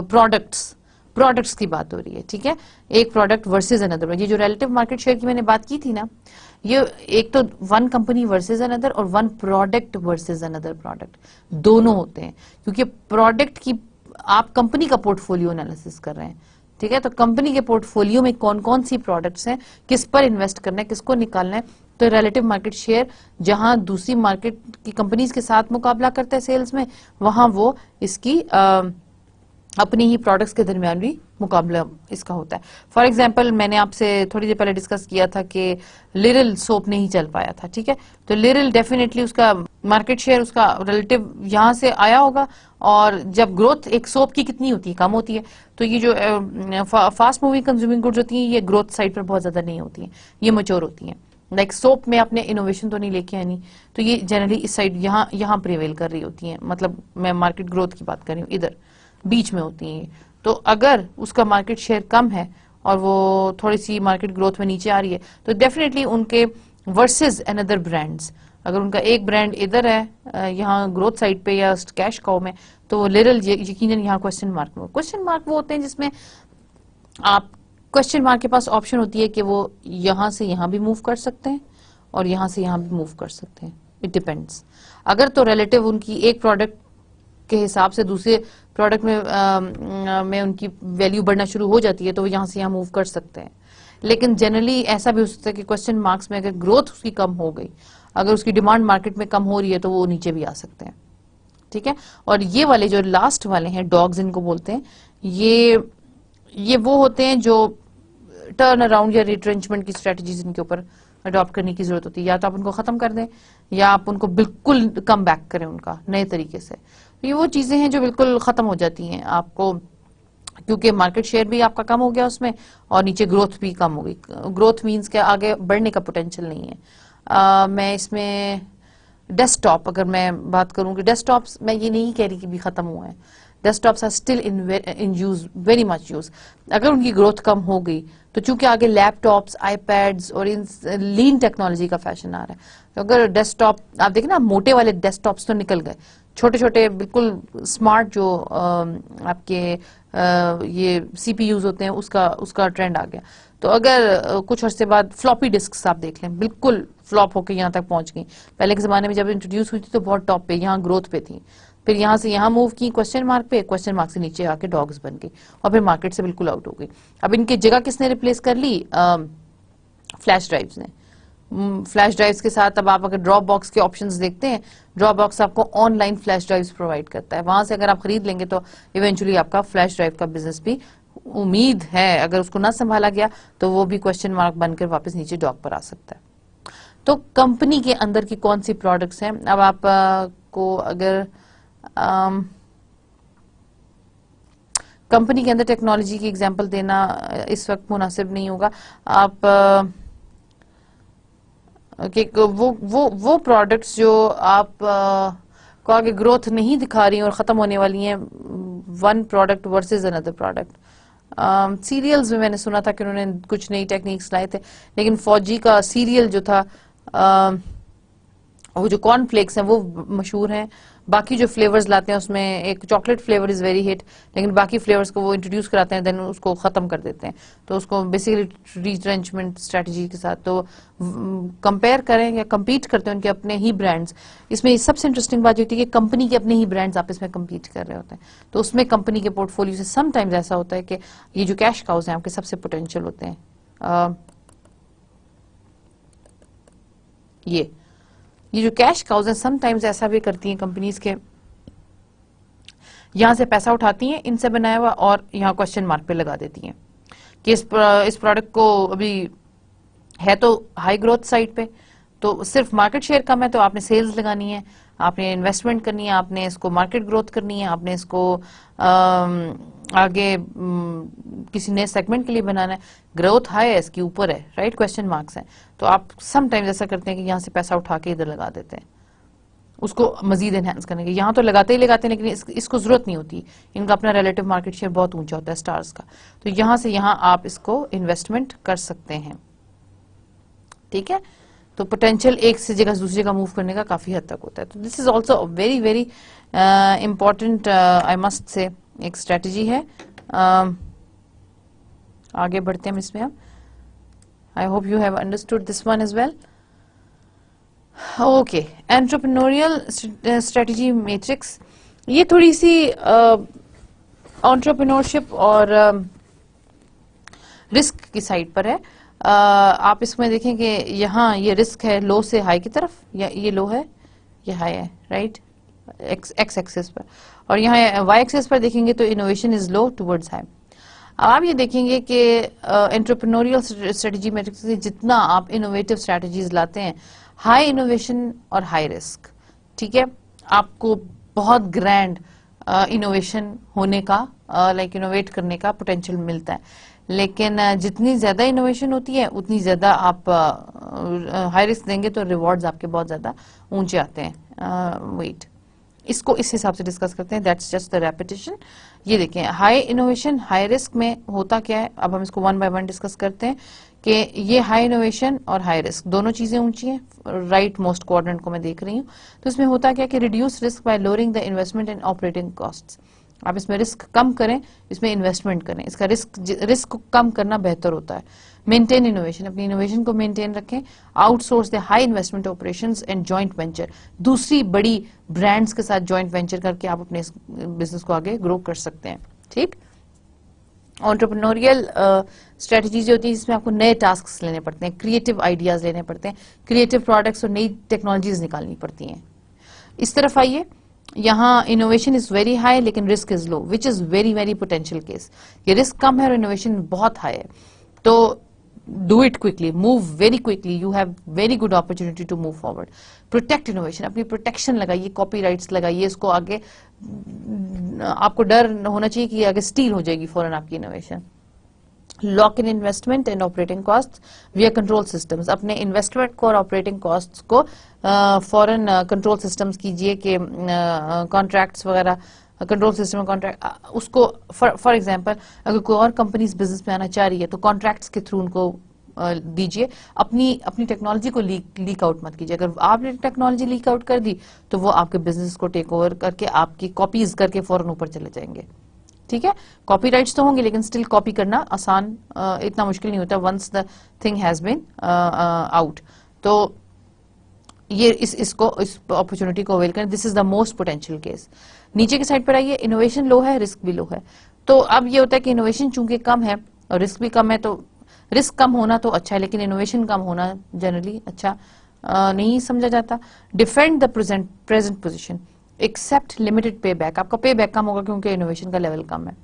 products की बात हो रही है, ठीक है। एक प्रोडक्ट वर्सेज अनदर, ये जो रिलेटिव मार्केट शेयर की मैंने बात की थी ना, ये एक तो वन कंपनी वर्सेज अनदर और one product versus another product, दोनों होते हैं। क्योंकि प्रोडक्ट की आप कंपनी का पोर्टफोलियो एनालिसिस कर रहे हैं, ठीक है। तो कंपनी के पोर्टफोलियो में कौन कौन सी प्रोडक्ट्स हैं, किस पर इन्वेस्ट करना है, किसको निकालना है, तो रिलेटिव मार्केट शेयर जहां दूसरी मार्केट की कंपनीज के साथ मुकाबला करता है सेल्स में, वहां वो इसकी अपनी ही प्रोडक्ट्स के दरमियान भी मुकाबला इसका होता है। फॉर एग्जांपल मैंने आपसे थोड़ी देर पहले डिस्कस किया था कि लिरिल सोप नहीं चल पाया था, ठीक है। तो लिरिल डेफिनेटली उसका मार्केट शेयर उसका रिलेटिव यहां से आया होगा, और जब ग्रोथ एक सोप की कितनी होती है, कम होती है, तो ये जो फास्ट मूविंग कंज्यूमिंग गुड्स होती हैं ये ग्रोथ साइड पर बहुत ज्यादा नहीं होती हैं, ये मैच्योर होती हैं। लाइक सोप में आपने इनोवेशन तो नहीं लेके आनी, तो ये जनरली इस साइड यहाँ प्रिवेल कर रही होती हैं, मतलब मैं मार्केट ग्रोथ की बात कर रही हूँ, इधर बीच में होती हैं। तो अगर उसका मार्केट शेयर कम है और वो थोड़ी सी मार्केट ग्रोथ में नीचे आ रही है, तो डेफिनेटली उनके वर्सेस अनदर ब्रांड्स अगर उनका एक ब्रांड इधर है यहाँ ग्रोथ साइड पे या कैश काउ में, तो वो लिरल यकीनन यहाँ क्वेश्चन मार्क में। क्वेश्चन मार्क वो होते हैं जिसमें आप क्वेश्चन मार्क के पास ऑप्शन होती है कि वो यहां से यहां भी मूव कर सकते हैं और यहां से यहां भी मूव कर सकते हैं, इट डिपेंड्स। अगर तो रिलेटिव उनकी एक प्रोडक्ट के हिसाब से दूसरे प्रोडक्ट में उनकी वैल्यू बढ़ना शुरू हो जाती है तो वो यहां से यहां मूव कर सकते हैं। लेकिन जनरली ऐसा भी हो सकता है कि क्वेश्चन मार्क्स में अगर ग्रोथ उसकी कम हो गई, अगर उसकी डिमांड मार्केट में कम हो रही है, तो वो नीचे भी आ सकते हैं। ठीक है, और ये वाले जो लास्ट वाले हैं डॉग्स इनको बोलते हैं, ये वो होते हैं जो टर्न अराउंड या रिट्रेंचमेंट की स्ट्रेटजीज इनके ऊपर अडॉप्ट करने की जरूरत होती है। या तो आप उनको खत्म कर दें या आप उनको बिल्कुल कम बैक करें उनका नए तरीके से। ये वो चीजें हैं जो बिल्कुल खत्म हो जाती हैं आपको, क्योंकि मार्केट शेयर भी आपका कम हो गया उसमें और नीचे ग्रोथ भी कम हो गई। ग्रोथ मीन्स के आगे बढ़ने का पोटेंशियल नहीं है। मैं इसमें डेस्कटॉप अगर मैं बात करूं कि डेस्कटॉप्स मैं ये नहीं कह रही कि भी खत्म हुए हैं, desktops are still in use, very much use. अगर उनकी ग्रोथ कम हो गई तो चूंकि आगे लैपटॉप्स, आईपैड्स और इन लीन टेक्नोलॉजी का फैशन आ रहा है, तो अगर डेस्कटॉप आप देखें ना, मोटे वाले डेस्कटॉप्स तो निकल गए, छोटे छोटे बिल्कुल स्मार्ट जो आपके ये सीपीयूज होते हैं उसका ट्रेंड आ गया। तो अगर कुछ अर्से बाद फ्लॉपी डिस्क्स आप देख लें, बिल्कुल फ्लॉप होकर यहाँ तक पहुंच गई। पहले के जमाने में जब इंट्रोड्यूस हुई थी तो बहुत टॉप पे यहाँ ग्रोथ पे थी, फिर यहां से यहां मूव की क्वेश्चन मार्क पे, क्वेश्चन मार्क से नीचे आके डॉग्स बन गई और फिर मार्केट से बिल्कुल आउट हो गई। अब इनकी जगह किसने रिप्लेस कर ली? फ्लैश ड्राइव्स ने। फ्लैश ड्राइव्स के साथ अब आप अगर ड्रॉप बॉक्स के ऑप्शंस देखते हैं, ड्रॉप बॉक्स आपको ऑनलाइन फ्लैश ड्राइव्स प्रोवाइड करता है। वहां से अगर आप खरीद लेंगे तो इवेंचुअली आपका फ्लैश ड्राइव का बिजनेस भी, उम्मीद है अगर उसको ना संभाला गया तो वो भी क्वेश्चन मार्क बनकर वापस नीचे डॉग पर आ सकता है। तो कंपनी के अंदर की कौन सी प्रोडक्ट्स हैं, अब आप को अगर कंपनी के अंदर टेक्नोलॉजी की एग्जांपल देना इस वक्त मुनासिब नहीं होगा। आप वो प्रोडक्ट्स जो आप को आगे ग्रोथ नहीं दिखा रही और खत्म होने वाली हैं, one product versus another product. Serials में मैंने सुना था कि उन्होंने कुछ नई टेक्निक्स लाए थे, लेकिन फौजी का सीरियल जो था, वो जो कॉर्नफ्लेक्स हैं वो मशहूर हैं। बाकी जो फ्लेवर्स लाते हैं उसमें एक chocolate flavour is very hit, लेकिन बाकी फ्लेवर्स को वो इंट्रोड्यूस कराते हैं देन उसको खत्म कर देते हैं। तो उसको बेसिकली रिट्रेंचमेंट स्ट्रेटजी के साथ तो कंपेयर करें या कम्पीट करते हैं उनके अपने ही ब्रांड्स। इसमें सबसे इंटरेस्टिंग बात होती है कि कंपनी के अपने ही ब्रांड्स आपस में कम्पीट कर रहे होते हैं, तो उसमें कंपनी के पोर्टफोलियो से समटाइम्स ऐसा होता है कि ये जो कैश काउज हैं आपके सबसे पोटेंशियल होते हैं। ये जो कैश काउज हैं समटाइम्स ऐसा भी करती हैं कंपनीज के, यहां से पैसा उठाती हैं इनसे बनाया हुआ और यहां क्वेश्चन मार्क पे लगा देती हैं कि इस प्रोडक्ट को अभी है तो हाई ग्रोथ साइड पे, तो सिर्फ मार्केट शेयर कम है तो आपने सेल्स लगानी है, आपने इन्वेस्टमेंट करनी है, आपने इसको मार्केट ग्रोथ करनी है, आपने इसको आगे किसी नए सेगमेंट के लिए बनाना है। ग्रोथ हाई है, इसके ऊपर है, राइट, क्वेश्चन मार्क्स हैं, तो आप समटाइम्स ऐसा करते हैं कि यहाँ से पैसा उठा के इधर लगा देते हैं उसको मजीद एनहांस करने के। यहाँ तो लगाते ही लगाते हैं, लेकिन इसको जरूरत नहीं होती, इनका अपना रिलेटिव मार्केट शेयर बहुत ऊंचा होता है स्टार्स का, तो यहाँ से यहाँ आप इसको इन्वेस्टमेंट कर सकते हैं। ठीक है, तो पोटेंशियल एक से जगह दूसरी जगह मूव करने का काफी हद तक होता है। तो this is also very very important, I must say एक स्ट्रेटजी है। आगे बढ़ते हैं इसमें अब। I hope you have understood this one as well. Okay, entrepreneurial strategy matrix, ये थोड़ी सी एंटरप्रेन्योरशिप और रिस्क की साइड पर है। आप इसमें देखें कि यहाँ ये रिस्क है लो से हाई की तरफ, या ये लो है ये हाई है, राइट, एक्स एक्सिस पर, और यहाँ वाई एक्सिस पर देखेंगे तो innovation is low towards high. आप ये देखेंगे कि एंटरप्रेन्योरियल स्ट्रेटजी मैट्रिक्स से जितना आप इनोवेटिव स्ट्रेटजीज लाते हैं, हाई इनोवेशन और हाई रिस्क, ठीक है, आपको बहुत ग्रैंड इनोवेशन होने का, लाइक इनोवेट करने का पोटेंशियल मिलता है, लेकिन जितनी ज्यादा इनोवेशन होती है उतनी ज्यादा आप हाई रिस्क देंगे तो रिवॉर्ड्स आपके बहुत ज्यादा ऊंचे आते हैं। वेट, इसको इस हिसाब से डिस्कस करते हैं, दैट्स जस्ट द रेपिटेशन। ये देखें, हाई इनोवेशन हाई रिस्क में होता क्या है, अब हम इसको वन बाय वन डिस्कस करते हैं कि ये हाई इनोवेशन और हाई रिस्क दोनों चीजें ऊंची हैं, राइट मोस्ट क्वाड्रेंट को मैं देख रही हूँ। तो इसमें होता क्या कि reduce risk bye lowering the investment and operating costs, आप इसमें रिस्क कम करें, इसमें इन्वेस्टमेंट करें, इसका रिस्क को कम करना बेहतर होता है। मेंटेन इनोवेशन, अपनी इनोवेशन को मेंटेन रखें। Outsource the high investment operations and joint venture, दूसरी बड़ी ब्रांड्स के साथ जॉइंट वेंचर करके आप अपने बिजनेस को आगे ग्रो कर सकते हैं। ठीक, एंटरप्रेन्योरियल स्ट्रेटजीज होती है जिसमें आपको नए टास्क लेने पड़ते हैं, क्रिएटिव आइडियाज लेने पड़ते हैं, क्रिएटिव प्रोडक्ट्स और नई टेक्नोलॉजीज निकालनी पड़ती हैं। इस तरफ आइए, यहाँ इनोवेशन इज वेरी हाई लेकिन risk is low, which is very very potential case. ये रिस्क कम है और इनोवेशन बहुत हाई है, तो do it quickly, move very quickly, you have very good opportunity to move forward. Protect innovation, अपनी protection लगाइए, copyrights लगाइए, इसको आगे आपको डर होना चाहिए कि आगे स्टील हो जाएगी फौरन आपकी innovation. Lock in investment and operating cost विया कंट्रोल सिस्टम्स, अपने इन्वेस्टमेंट को और ऑपरेटिंग कॉस्ट को फॉरन कंट्रोल सिस्टम्स कीजिए कि कॉन्ट्रैक्ट्स वगैरह, कंट्रोल सिस्टम कॉन्ट्रैक्ट उसको फॉर एग्जांपल अगर कोई और कंपनी इस बिजनेस में आना चाह रही है तो कॉन्ट्रैक्ट्स के थ्रू उनको दीजिए, अपनी टेक्नोलॉजी को लीक आउट मत कीजिए। अगर आपने टेक्नोलॉजी लीक आउट कर दी तो वो आपके बिजनेस को टेक ओवर करके आपकी कॉपीज करके फौरन ऊपर चले जाएंगे। ठीक है, कॉपीराइट्स तो होंगे लेकिन स्टिल कॉपी करना आसान इतना मुश्किल नहीं होता once the thing has been out. तो ये इस अपॉर्चुनिटी को अवेल करें, this is the most potential case. नीचे की साइड पर आइए, इनोवेशन लो है, रिस्क भी लो है। तो अब ये होता है कि इनोवेशन चूंकि कम है और रिस्क भी कम है, तो रिस्क कम होना तो अच्छा है लेकिन इनोवेशन कम होना जनरली अच्छा नहीं समझा जाता। Defend the present position, accept limited pay back, आपका पे बैक कम होगा क्योंकि इनोवेशन का लेवल कम है।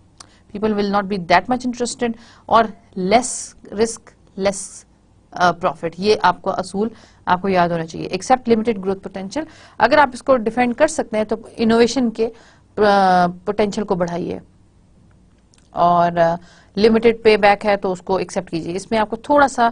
People will not be that much interested और लेस रिस्क लेस प्रॉफिट, ये आपको असूल आपको याद होना चाहिए। एक्सेप्ट लिमिटेड ग्रोथ पोटेंशियल, अगर आप इसको डिफेंड कर सकते हैं तो इनोवेशन के पोटेंशियल को बढ़ाइए, और लिमिटेड पे बैक है तो उसको एक्सेप्ट कीजिए। इसमें आपको थोड़ा सा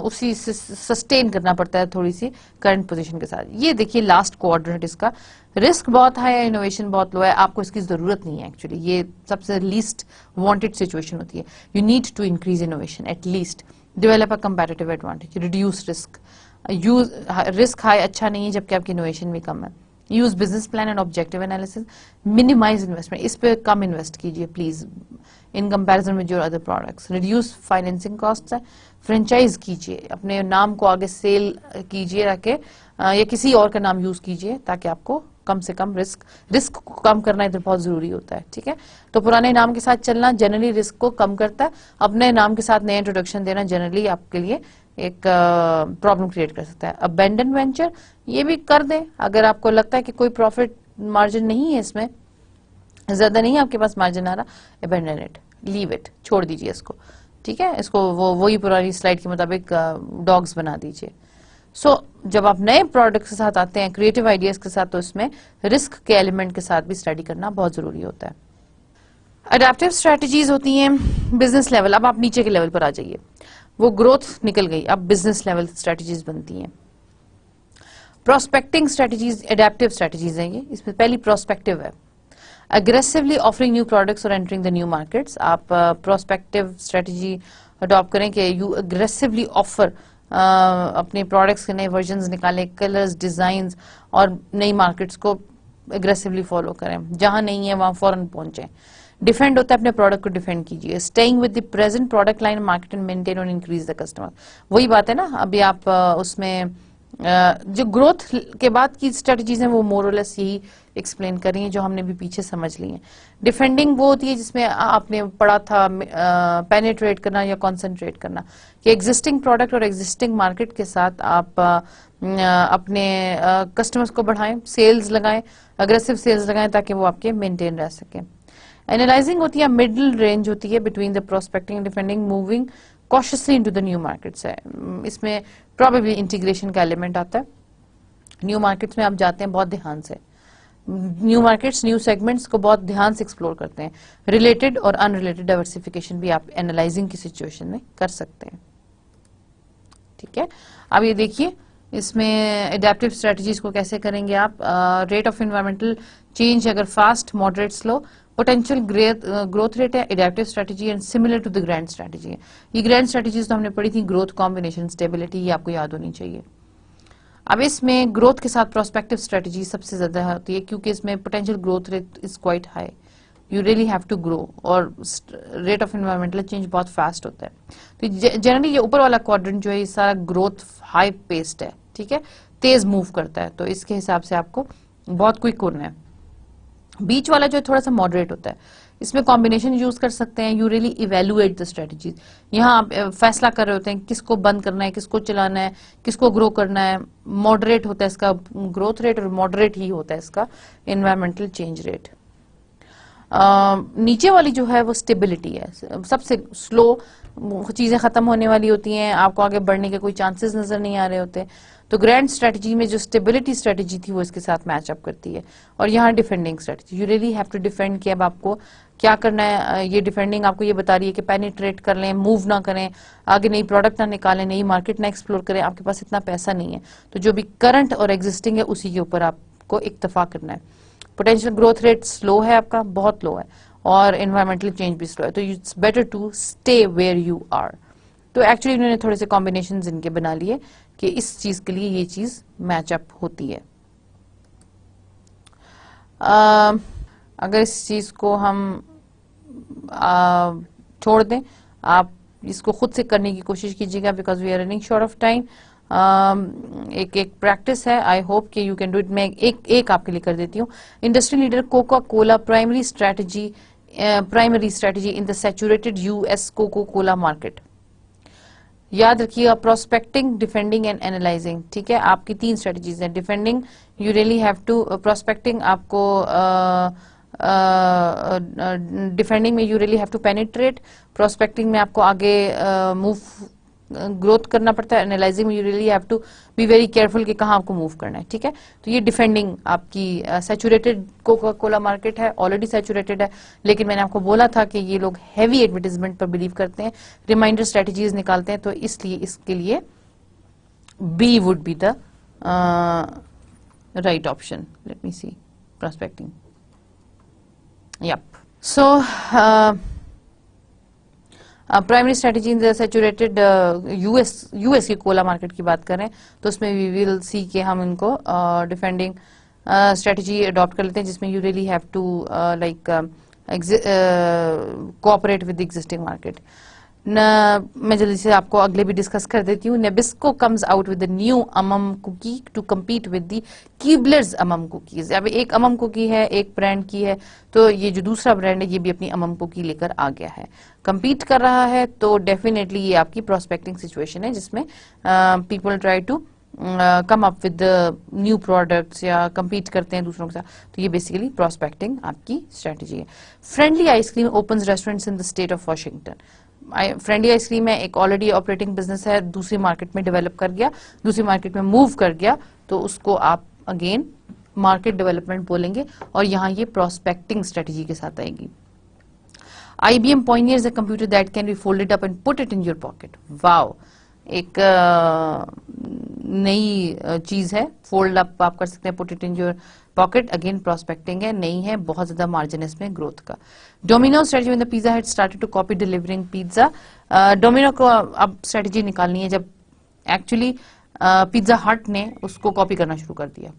उसी सस्टेन करना पड़ता है थोड़ी सी करंट पोजीशन के साथ। ये देखिए लास्ट क्वाड्रेंट, इसका रिस्क बहुत हाई है, इनोवेशन बहुत लो है, आपको इसकी जरूरत नहीं है एक्चुअली, ये सबसे लीस्ट वांटेड सिचुएशन होती है। You need to increase innovation at least, develop a comparative advantage, reduce risk, use risk high अच्छा नहीं है जबकि आपकी इनोवेशन भी कम है। Use business plan and objective analysis, minimize investment, इस पे कम इन्वेस्ट कीजिए please in comparison with your other products. Reduce financing cost है, फ्रेंचाइज कीजिए, अपने नाम को आगे सेल कीजिए रखे या किसी और का नाम यूज कीजिए ताकि आपको कम से कम रिस्क को कम करना इधर बहुत जरूरी होता है। ठीक है, तो पुराने नाम के साथ चलना जनरली रिस्क को कम करता है, अपने नाम के साथ नए इंट्रोडक्शन देना जनरली आपके लिए एक प्रॉब्लम क्रिएट कर सकता है। अबेंडन वेंचर, ये भी कर दें अगर आपको लगता है कि कोई प्रॉफिट मार्जिन नहीं है, इसमें ज्यादा नहीं है आपके पास मार्जिन आ रहा, अबेंडन इट, लीव इट, छोड़ दीजिए इसको। ठीक है, इसको वही पुरानी स्लाइड के मुताबिक डॉग्स बना दीजिए। जब आप नए प्रोडक्ट के साथ आते हैं, क्रिएटिव आइडियाज के साथ, तो इसमें रिस्क के एलिमेंट के साथ भी स्टडी करना बहुत जरूरी होता है। अडेप्टिव स्ट्रेटजीज होती हैं बिजनेस लेवल, अब आप नीचे के लेवल पर आ जाइए, वो ग्रोथ निकल गई, अब बिजनेस लेवल स्ट्रेटजीज बनती हैं। प्रोस्पेक्टिंग स्ट्रेटजीज एडेप्टिव स्ट्रेटजीज हैं ये, इसमें पहली प्रोस्पेक्टिव है, अग्रेसिवली ऑफरिंग न्यू प्रोडक्ट्स और एंटरिंग द न्यू मार्केट्स। आप प्रोस्पेक्टिव स्ट्रेटजी अडॉप्ट करें कि यू अग्रेसिवली ऑफर अपने प्रोडक्ट्स के नए वर्जन्स निकालें, कलर्स, डिजाइन्स और नई मार्केट्स को अग्रेसिवली फॉलो करें, जहां नहीं है वहां फौरन पहुंचे। डिफेंड होता है, अपने प्रोडक्ट को डिफेंड कीजिए। Staying with the present product line market and maintain और इंक्रीज द कस्टमर, वही बात है ना, अभी आप उसमें जो ग्रोथ के बाद की स्ट्रेटजीज हैं वो मोरलेस यही एक्सप्लेन कर रही हैं जो हमने भी पीछे समझ ली हैं। डिफेंडिंग वो होती है जिसमें आपने पढ़ा था पेनिट्रेट करना या कॉन्सेंट्रेट करना, कि एग्जिस्टिंग प्रोडक्ट और एग्जिस्टिंग मार्केट के साथ आप अपने कस्टमर्स को बढ़ाएं, सेल्स लगाएं, अग्रेसिव सेल्स लगाएं ताकि वो आपके मेंटेन रह सके। एनालाइजिंग होती है, मिडिल रेंज होती है between the prospecting and defending, moving cautiously into the new markets है, इसमें प्रोबेबली इंटीग्रेशन का एलिमेंट आता है। न्यू मार्केट्स में आप जाते हैं बहुत ध्यान से, न्यू मार्केट्स न्यू सेगमेंट्स को बहुत ध्यान से एक्सप्लोर करते हैं। रिलेटेड और अनरिलेटेड डाइवर्सिफिकेशन भी आप एनालाइजिंग की सिचुएशन में कर सकते हैं। ठीक है, अब ये देखिए इसमें एडेप्टिव स्ट्रेटजीज को कैसे करेंगे आप। रेट ऑफ एनवायरमेंटल चेंज अगर fast, moderate, slow, potential growth rate है, adaptive strategy and similar to the grand strategy है। ये ग्रैंड स्ट्रेटजीज तो हमने पढ़ी थी, ग्रोथ, कॉम्बिनेशन, स्टेबिलिटी, ये आपको याद होनी चाहिए। अब इसमें ग्रोथ के साथ प्रोस्पेक्टिव स्ट्रेटजी सबसे ज्यादा होती है, क्योंकि इसमें potential growth rate is quite high, you really have to grow, और रेट ऑफ एनवायरमेंटल चेंज बहुत फास्ट होता है। तो जनरली ये ऊपर वाला क्वाड्रेंट जो है ये सारा ग्रोथ हाई पेस्ड है, ठीक है, तेज मूव करता है, तो इसके हिसाब से आपको बहुत क्विक होना है। बीच वाला जो है थोड़ा सा मॉडरेट होता है, इसमें कॉम्बिनेशन यूज कर सकते हैं, you really evaluate the strategies. यहाँ आप फैसला कर रहे होते हैं किसको बंद करना है, किसको चलाना है, किसको ग्रो करना है। मॉडरेट होता है इसका ग्रोथ रेट, और मॉडरेट ही होता है इसका एनवायरमेंटल चेंज रेट। नीचे वाली जो है वो स्टेबिलिटी है, सबसे स्लो, चीजें खत्म होने वाली होती हैं, आपको आगे बढ़ने के कोई चांसेस नजर नहीं आ रहे होते। तो ग्रैंड स्ट्रेटजी में जो स्टेबिलिटी स्ट्रेटजी थी वो इसके साथ मैच अप करती है। और यहाँ defending strategy, you really have to defend कि अब आपको क्या करना है। ये डिफेंडिंग आपको ये बता रही है कि पेनिट्रेट कर लें, मूव ना करें, आगे नई प्रोडक्ट ना निकालें, नई मार्केट ना एक्सप्लोर करें, आपके पास इतना पैसा नहीं है, तो जो भी करंट और एग्जिस्टिंग है उसी के ऊपर आपको इक्तफा करना है। पोटेंशियल ग्रोथ रेट स्लो है आपका, बहुत लो है, और एनवायरमेंटल चेंज भी स्लो है, तो it's better to stay where you are. तो एक्चुअली इन्होंने थोड़े से कॉम्बिनेशन इनके बना लिए कि इस चीज के लिए ये चीज मैचअप होती है। अगर इस चीज को हम छोड़ दें, आप इसको खुद से करने की कोशिश कीजिएगा, because we are running short of time. एक प्रैक्टिस है, आई होप कि यू कैन डू इट। मैं एक आपके लिए कर देती हूँ। Industry leader Coca Cola primary strategy in the saturated US Coca Cola market. याद रखिएगा, प्रोस्पेक्टिंग, डिफेंडिंग एंड एनालाइजिंग, ठीक है। आपकी 3 स्ट्रेटजीज हैं। Defending, you really have to, prospecting आपको, डिफेंडिंग में you really have to penetrate, prospecting में आपको आगे मूव ग्रोथ करना पड़ता है, एनालाइजिंग में you really have to be very careful कि कहाँ आपको मूव करना है, ठीक है। तो ये डिफेंडिंग आपकी सैचुरेटेड कोका कोला मार्केट है, ऑलरेडी सैचुरेटेड है, लेकिन मैंने आपको बोला था कि ये लोग हैवी एडवर्टाइजमेंट पर बिलीव करते हैं, रिमाइंडर स्ट्रेटजीज निकालते हैं, तो इसलिए इसके लिए B would be the right option. Let me see, prospecting, yup. So primary strategy in the saturated US की कोला मार्केट की बात करें तो उसमें वी विल सी के हम इनको डिफेंडिंग स्ट्रेटजी अडॉप्ट कर लेते हैं, जिसमें you really have to like cooperate with the existing market. मैं जल्दी से आपको अगले भी डिस्कस कर देती हूँ। Nabisco comes out with the new um cookie to compete with the Keebler's um cookies. अब एक अमम कुकी है, एक ब्रांड की है, तो ये जो दूसरा ब्रांड है ये भी अपनी अमम कुकी लेकर आ गया है, कम्पीट कर रहा है। तो डेफिनेटली ये आपकी प्रोस्पेक्टिंग सिचुएशन है, जिसमें people try to come up with new products या कम्पीट करते हैं दूसरों के साथ। तो ये बेसिकली प्रोस्पेक्टिंग आपकी स्ट्रेटजी है। Friendly ice cream opens restaurants in the state of Washington. Friendly ice cream है, एक ऑलरेडी ऑपरेटिंग बिजनेस है, दूसरी मार्केट में डेवलप कर गया, दूसरी मार्केट में मूव कर गया, तो उसको आप अगेन मार्केट डेवलपमेंट बोलेंगे, और यहाँ ये प्रोस्पेक्टिंग स्ट्रेटजी के साथ आएगी। IBM Pioneers a computer that can be folded up and put it in your pocket. Wow, एक नई चीज है, फोल्ड अप आप कर सकते हैं, put it in your pocket, again prospecting है, नई है, बहुत ज्यादा मार्जिन है इसमें ग्रोथ का। डोमिनो स्ट्रेटजी में the pizza had started to copy delivering pizza. Domino को अब स्ट्रेटजी निकालनी है जब एक्चुअली पिज्जा हट ने उसको कॉपी करना शुरू कर दिया।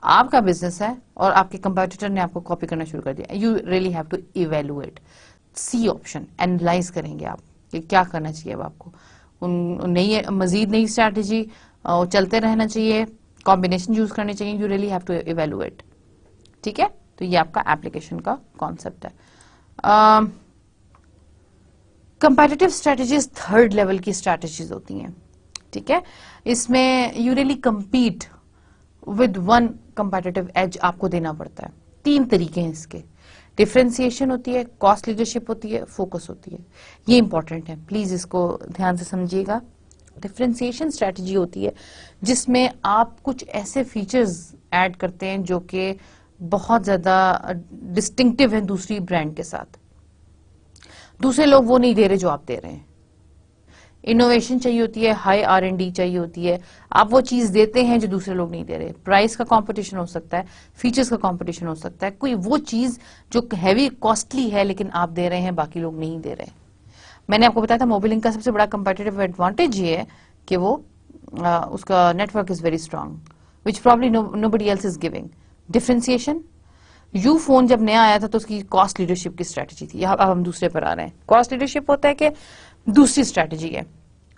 आपका बिजनेस है और आपके कंपटीटर ने आपको कॉपी करना शुरू कर दिया, you really have to evaluate. C option, analyse करेंगे आप कि क्या करना चाहिए अब आपको। नई मजीद नई स्ट्रैटेजी चलते रहना चाहिए, कॉम्बिनेशन यूज करने चाहिए, you really have to evaluate, ठीक है। तो ये आपका एप्लीकेशन का कॉन्सेप्ट है। कंपैटिटिव स्ट्रैटेजीज 3rd लेवल की स्ट्रैटेजीज होती हैं, ठीक है। इसमें you really compete with one competitive edge आपको देना पड़ता है। 3 तरीके हैं इसके, डिफरेंशिएशन होती है, कॉस्ट लीडरशिप होती है, फोकस होती है। ये इंपॉर्टेंट है, प्लीज इसको ध्यान से समझिएगा। डिफरेंशिएशन स्ट्रेटजी होती है जिसमें आप कुछ ऐसे फीचर्स ऐड करते हैं जो कि बहुत ज्यादा डिस्टिंक्टिव है दूसरी ब्रांड के साथ, दूसरे लोग वो नहीं दे रहे जो आप दे रहे हैं। इनोवेशन चाहिए होती है, हाई R&D चाहिए होती है, आप वो चीज देते हैं जो दूसरे लोग नहीं दे रहे। प्राइस का कंपटीशन हो सकता है, फीचर्स का कंपटीशन हो सकता है, कोई वो चीज जो हैवी कॉस्टली है लेकिन आप दे रहे हैं बाकी लोग नहीं दे रहे। मैंने आपको बताया था मोबिलिंक का सबसे बड़ा कंपेटिटिव एडवांटेज ये है कि वो उसका network is very strong, which probably nobody else is giving. Differentiation, you phone जब नया आया था तो उसकी कॉस्ट लीडरशिप की स्ट्रेटजी थी। अब हम दूसरे पर आ रहे हैं। कॉस्ट लीडरशिप होता है कि दूसरी स्ट्रेटजी है,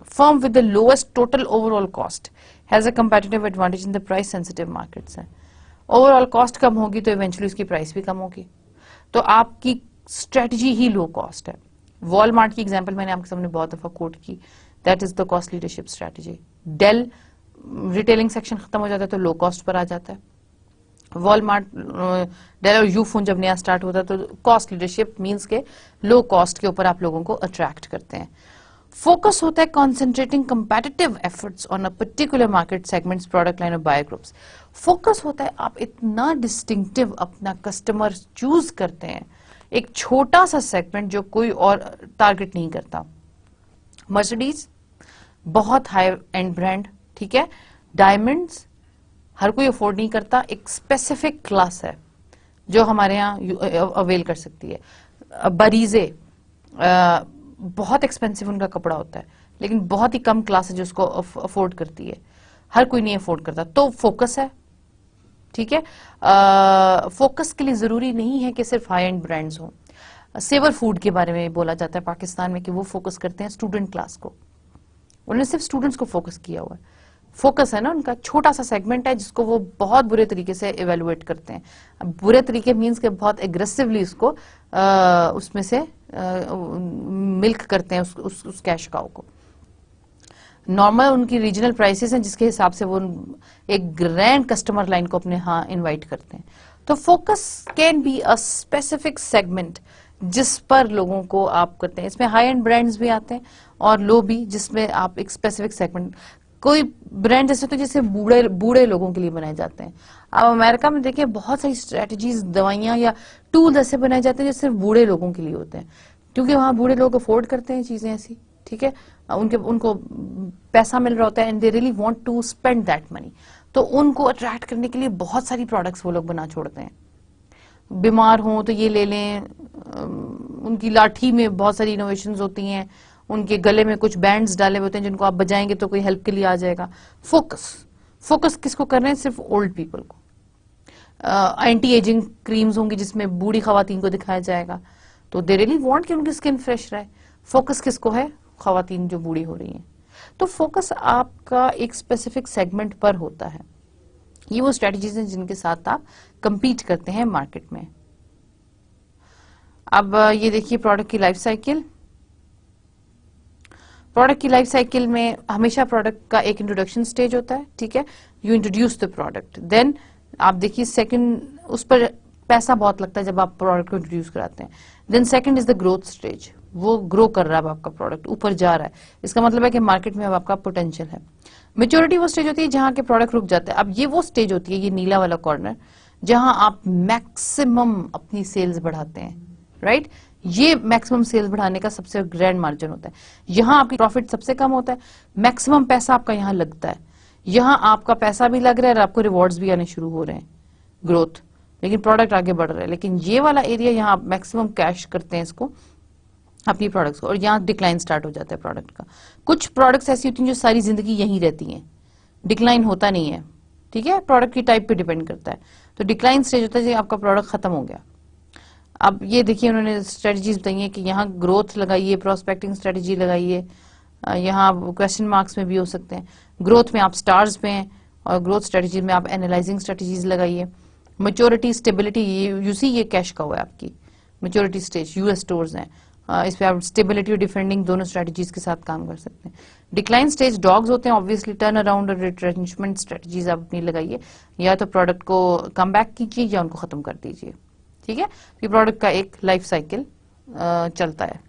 firm with the lowest total overall cost has a competitive advantage in the price sensitive markets है। ओवरऑल कॉस्ट कम होगी तो इवेंचुअली उसकी प्राइस भी कम होगी, तो आपकी स्ट्रेटजी ही लो कॉस्ट है। वॉलमार्ट की एग्जांपल मैंने आपके सामने बहुत दफा कोट की, that is the cost leadership strategy. Dell retailing section खत्म हो जाता है तो लो कॉस्ट पर आ जाता है। वॉलमार्ट, डेल और यू फोन जब नया स्टार्ट होता है तो कॉस्ट लीडरशिप मींस के लो कॉस्ट के ऊपर आप लोगों को अट्रैक्ट करते हैं। फोकस होता है concentrating competitive efforts on a particular market segments, product line और बायर ग्रुप्स। फोकस होता है आप इतना डिस्टिंक्टिव अपना कस्टमर चूज करते हैं, एक छोटा सा सेगमेंट जो कोई और टारगेट नहीं करता। मर्सिडीज बहुत हाई एंड ब्रांड, ठीक है। डायमंड्स हर कोई अफोर्ड नहीं करता, एक स्पेसिफिक क्लास है जो हमारे यहाँ अवेल कर सकती है। बरीजे बहुत एक्सपेंसिव उनका कपड़ा होता है, लेकिन बहुत ही कम क्लास है जो उसको अफोर्ड करती है, हर कोई नहीं अफोर्ड करता। तो फोकस है, ठीक है। फोकस के लिए जरूरी नहीं है कि सिर्फ हाई एंड ब्रांड्स हों। सेवर फूड के बारे में बोला जाता है पाकिस्तान में कि वो फोकस करते हैं स्टूडेंट क्लास को, उन्होंने सिर्फ स्टूडेंट्स को फोकस किया हुआ है। फोकस है ना उनका, छोटा सा सेगमेंट है जिसको वो बहुत बुरे तरीके से इवेलुएट करते हैं। अब बुरे तरीके मींस के बहुत एग्रेसिवली उसको उसमें से मिल्क करते हैं उस कैश काउ को। नॉर्मल उनकी रीजनल प्राइसेस हैं जिसके हिसाब से वो एक ग्रैंड कस्टमर लाइन को अपने यहाँ इनवाइट करते हैं। तो focus can be a specific segment जिस पर लोगों को आप करते हैं। इसमें हाई एंड ब्रांड्स भी आते हैं और लो भी, जिसमें आप एक स्पेसिफिक सेगमेंट, कोई ब्रांड जैसे तो जैसे बूढ़े बूढ़े लोगों के लिए बनाए जाते हैं। अब अमेरिका में देखिए बहुत सारी स्ट्रेटजीज, दवाइयां या टूल ऐसे बनाए जाते हैं जो सिर्फ बूढ़े लोगों के लिए होते हैं, क्योंकि वहां बूढ़े लोग अफोर्ड करते हैं चीजें ऐसी, ठीक है। उनको पैसा मिल रहा होता है and they really want to spend that money, तो उनको अट्रैक्ट करने के लिए बहुत सारी प्रोडक्ट्स वो लोग बना छोड़ते हैं। बीमार हो तो ये ले लें, उनकी लाठी में बहुत सारी इनोवेशंस होती हैं, उनके गले में कुछ बैंड्स डाले होते हैं जिनको आप बजाएंगे तो कोई हेल्प के लिए आ जाएगा। फोकस किसको कर रहे हैं? सिर्फ ओल्ड पीपल को। एंटी एजिंग क्रीम्स होंगी जिसमें बूढ़ी खवातीन को दिखाया जाएगा, तो दे रियली वांट कि उनकी स्किन फ्रेश रहे। फोकस किसको है? खवातीन जो बूढ़ी हो रही हैं। तो फोकस आपका एक स्पेसिफिक सेगमेंट पर होता है। ये वो स्ट्रेटजीज हैं जिनके साथ आप कंपीट करते हैं मार्केट में। अब ये देखिए प्रोडक्ट की लाइफ साइकिल। प्रोडक्ट की लाइफ साइकिल में हमेशा प्रोडक्ट का एक इंट्रोडक्शन स्टेज होता है, ठीक है। You introduce the product, then आप देखिए सेकंड, उस पर पैसा बहुत लगता है जब आप प्रोडक्ट को इंट्रोड्यूस कराते हैं। Then second is the growth stage, वो ग्रो कर रहा है, अब आपका प्रोडक्ट ऊपर जा रहा है, इसका मतलब है कि मार्केट में अब आपका पोटेंशियल है। मेच्योरिटी वो स्टेज होती है जहां के प्रोडक्ट रुक जाते हैं। अब ये वो स्टेज होती है, ये नीला वाला कॉर्नर, जहां आप मैक्सिमम अपनी सेल्स बढ़ाते हैं, राइट। ये मैक्सिमम सेल्स बढ़ाने का सबसे ग्रैंड मार्जिन होता है। यहां आपकी प्रॉफिट सबसे कम होता है, मैक्सिमम पैसा आपका यहां लगता है, यहां आपका पैसा भी लग रहा है और आपको रिवॉर्ड्स भी आने शुरू हो रहे हैं, ग्रोथ, लेकिन प्रोडक्ट आगे बढ़ रहा है। लेकिन ये वाला एरिया यहां आप मैक्सिमम कैश करते हैं इसको, अपनी प्रोडक्ट्स को, और यहाँ डिक्लाइन स्टार्ट हो जाता है प्रोडक्ट का। कुछ प्रोडक्ट्स ऐसी होती हैं जो सारी जिंदगी यहीं रहती हैं, डिक्लाइन होता नहीं है, ठीक है। प्रोडक्ट की टाइप पे डिपेंड करता है। तो डिक्लाइन स्टेज होता है जब आपका प्रोडक्ट खत्म हो गया। अब ये देखिए उन्होंने स्ट्रेटजीज बताई है कि यहाँ ग्रोथ लगाइए, प्रोस्पेक्टिंग स्ट्रेटजी लगाइए, यहाँ क्वेश्चन मार्क्स में भी हो सकते हैं। ग्रोथ में आप स्टार्स पे हैं और ग्रोथ स्ट्रेटजी में आप एनालाइजिंग स्ट्रेटजीज लगाइए। मेच्योरिटी, स्टेबिलिटी, यू सी ये कैश का हुआ है आपकी मेच्योरिटी स्टेज, यूएस स्टोर्स हैं, इस पे आप स्टेबिलिटी और डिफेंडिंग दोनों स्ट्रेटजीज के साथ काम कर सकते हैं। डिक्लाइन स्टेज डॉग्स होते हैं, ऑब्वियसली टर्न अराउंड और रिट्रेंचमेंट स्ट्रेटजीज आप अपनी लगाइए, या तो प्रोडक्ट को कम बैक कीजिए या उनको खत्म कर दीजिए, ठीक है। तो प्रोडक्ट का एक लाइफ साइकिल चलता है।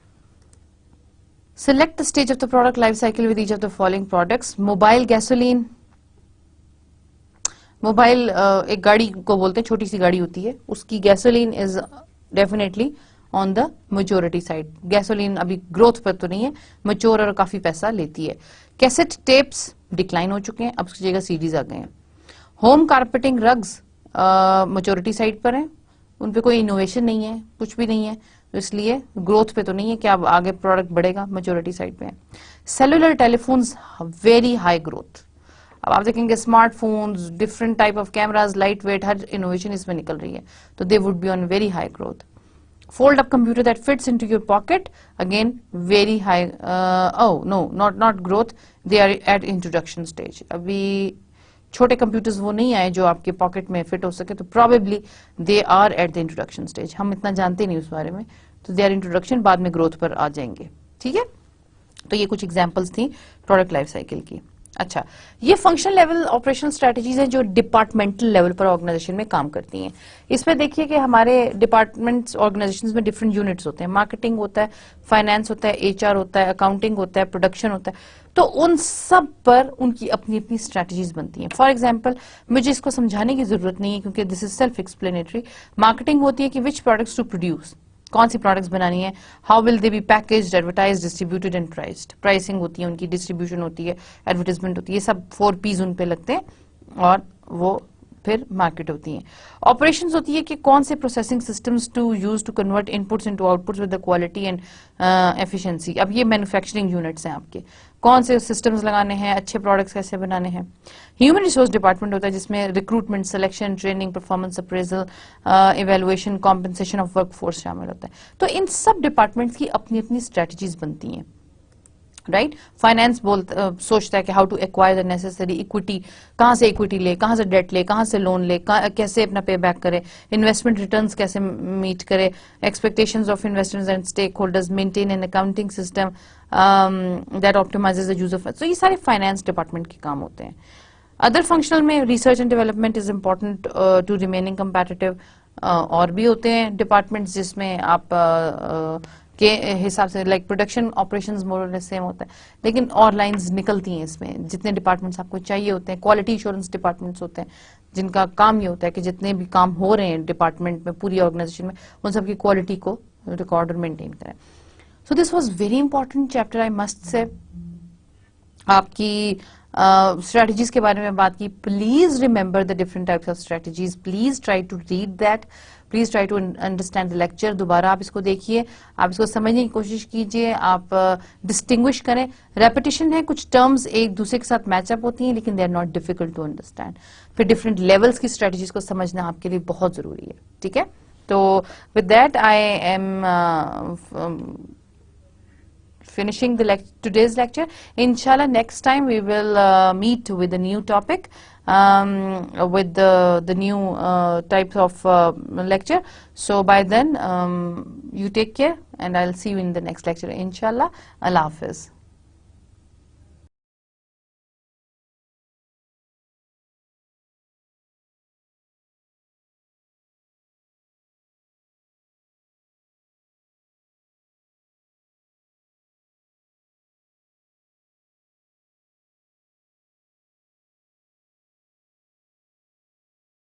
Select the stage of the product life cycle with each of the following products. Mobile gasoline, mobile एक गाड़ी को बोलते हैं, छोटी सी गाड़ी होती है, उसकी gasoline is definitely on the majority side. Gasoline अभी ग्रोथ पर तो नहीं है, मेच्योर और काफी पैसा लेती है। कैसेट टेप्स डिक्लाइन हो चुके हैं, अब उसकी जगह सीडीज आ गए हैं। Home carpeting rugs majority side पर हैं, उन पे कोई इनोवेशन नहीं है, कुछ भी नहीं है, तो इसलिए ग्रोथ पे तो नहीं है कि अब आगे प्रोडक्ट बढ़ेगा, मेजोरिटी साइड पे है। Cellular telephones very high growth. अब आप देखेंगे smartphones, different type of cameras, light weight, her innovation इसमें निकल रही है, तो they would be on very high growth. Fold up computer that fits into your pocket, again very high, no, not growth, they are at introduction stage. अभी छोटे computers वो नहीं आए जो आपके पॉकेट में फिट हो सके, तो probably they are at the introduction stage. हम इतना जानते नहीं उस बारे में, तो they are introduction, बाद में ग्रोथ पर आ जाएंगे। ठीक है, तो ये कुछ एग्जांपल्स थी प्रोडक्ट लाइफ साइकिल की। अच्छा, ये फंक्शनल लेवल ऑपरेशनल स्ट्रेटजीज हैं जो डिपार्टमेंटल लेवल पर ऑर्गेनाइजेशन में काम करती हैं। इसमें देखिए कि हमारे डिपार्टमेंट्स ऑर्गेनाइजेशंस में डिफरेंट यूनिट्स होते हैं, मार्केटिंग होता है, फाइनेंस होता है, एचआर होता है, अकाउंटिंग होता है, प्रोडक्शन होता है, तो उन सब पर उनकी अपनी अपनी स्ट्रेटजीज बनती हैं। फॉर एग्जाम्पल, मुझे इसको समझाने की जरूरत नहीं है क्योंकि this is self explanatory. Marketing होती है कि विच प्रोडक्ट्स टू प्रोड्यूस, कौन सी प्रोडक्ट्स बनानी है, how will they B packaged, advertised, distributed and priced. Pricing होती है उनकी, डिस्ट्रीब्यूशन होती है, एडवर्टाइजमेंट होती है, ये सब 4 P's उन पे लगते हैं और वो फिर मार्केट होती है। ऑपरेशंस होती है कि कौन से processing systems to use to convert inputs into outputs with the quality and efficiency. अब ये मैन्युफैक्चरिंग यूनिट्स हैं आपके, कौन से सिस्टम्स लगाने हैं, अच्छे प्रोडक्ट्स कैसे बनाने हैं। ह्यूमन रिसोर्स डिपार्टमेंट होता है जिसमें recruitment, selection, training, performance appraisal, evaluation, compensation of workforce शामिल होता है। तो इन सब डिपार्टमेंट्स की अपनी अपनी स्ट्रेटजीज बनती हैं, राइट। फाइनेंस सोचता है कि how to acquire the necessary equity, कहां से इक्विटी ले, कहां से डेट ले, कहां से लोन ले, कैसे अपना पे बैक करे, इन्वेस्टमेंट रिटर्न्स कैसे मीट करे, expectations of investors and stakeholders, maintain an accounting system that optimizes the use of. तो ये सारे फाइनेंस डिपार्टमेंट के काम होते हैं। अदर फंक्शनल में research and development is important to remaining competitive. और भी होते हैं डिपार्टमेंट्स जिसमें आप के हिसाब से लाइक प्रोडक्शन ऑपरेशंस मोर और लेस सेम होता है, लेकिन और लाइंस निकलती हैं इसमें, जितने डिपार्टमेंट्स आपको चाहिए होते हैं। क्वालिटी इंश्योरेंस डिपार्टमेंट्स होते हैं जिनका काम ये होता है कि जितने भी काम हो रहे हैं डिपार्टमेंट में, पूरी ऑर्गेनाइजेशन में, उन सबकी क्वालिटी को रिकॉर्ड और मेंटेन करें। So this was very important chapter, I must say. आपकी स्ट्रेटजीज के बारे में बात की। Please remember the different types of strategies, please try to read that, please try to understand the lecture. दोबारा आप इसको देखिए, आप इसको समझने की कोशिश कीजिए, आप डिस्टिंग्विश करें। रेपिटेशन है, कुछ टर्म्स एक दूसरे के साथ मैचअप होती हैं, लेकिन they are not difficult to understand. फिर डिफरेंट लेवल्स की स्ट्रेटजीज को समझना आपके लिए बहुत जरूरी है, ठीक है। तो with that I am finishing today's lecture. Inshallah, next time we will meet with a new topic, with the new types of lecture. So by then, you take care, and I'll see you in the next lecture. Inshallah. Allah Hafiz.